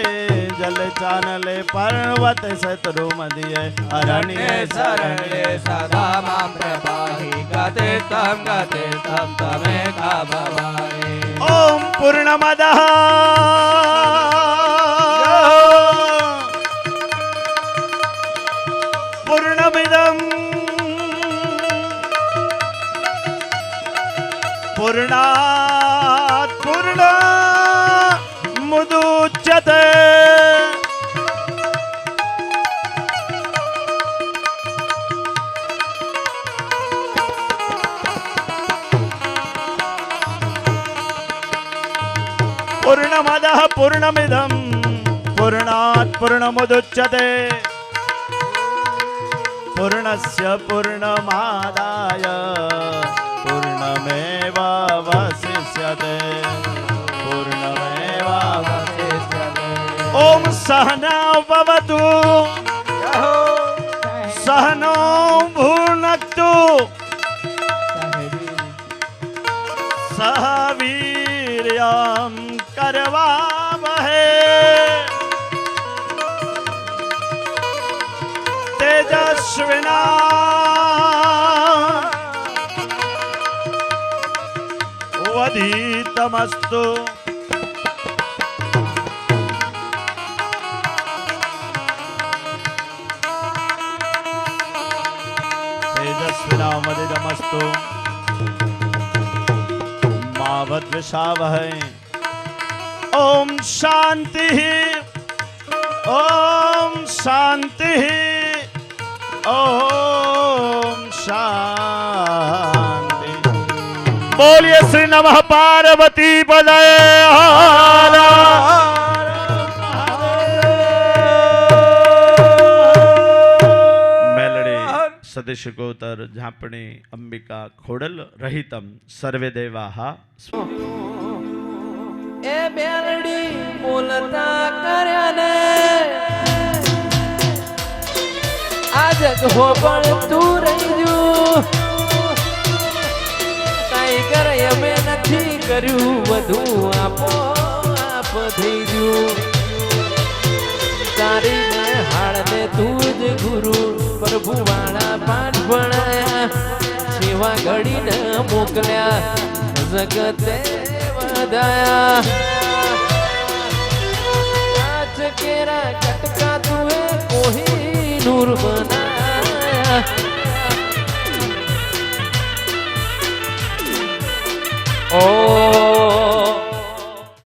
જલ ચાનલે પર્વતે શત્રુ મધ્યે અરણ્યે શરણ્યે સદા માં પ્રપાહિ ગતે ત્વં ત્વમેકા ભવાનિ. ઓમ પૂર્ણમદઃ પૂર્ણમિદં પૂર્ણાત પૂર્ણમુદચ્યતે. પૂર્ણમદઃ પૂર્ણમિદં પૂર્ણાત પૂર્ણમુદચ્યતે. પૂર્ણસ્ય પૂર્ણમાદાય પૂર્ણમેવાવશિષ્યતે. પૂર્ણમેવાવશિષ્યતે. ઓમ સહના ભવતુ સહનો ભુનક્તુ સહ વીર્યં કરવાવહે. તેજસ્વિના वर्धितमस्तु तेजस्विनामदितमस्तु मा वद्विषावहै ओम शांति ओम शांति ओम शांति। बोलिए श्री नमः पार्वती पदय हर मेलड़ी सदिश गोतर झापणी अंबिका खोडल रहितम सर्वे देवाहा એ મેલડી બોલતા કર્યા ને આજ હો પણ તું રહી જો કાઈ કરે અમે નથી કર્યું બધું આપો આપ થઈ ગયું તારી ને હાડ ને તું જ ગુરુ પ્રભુ વાળા પાઠ ભણાયા સેવા ઘડીને મોકલ્યા જગતે વધાયા केरा कटका तू है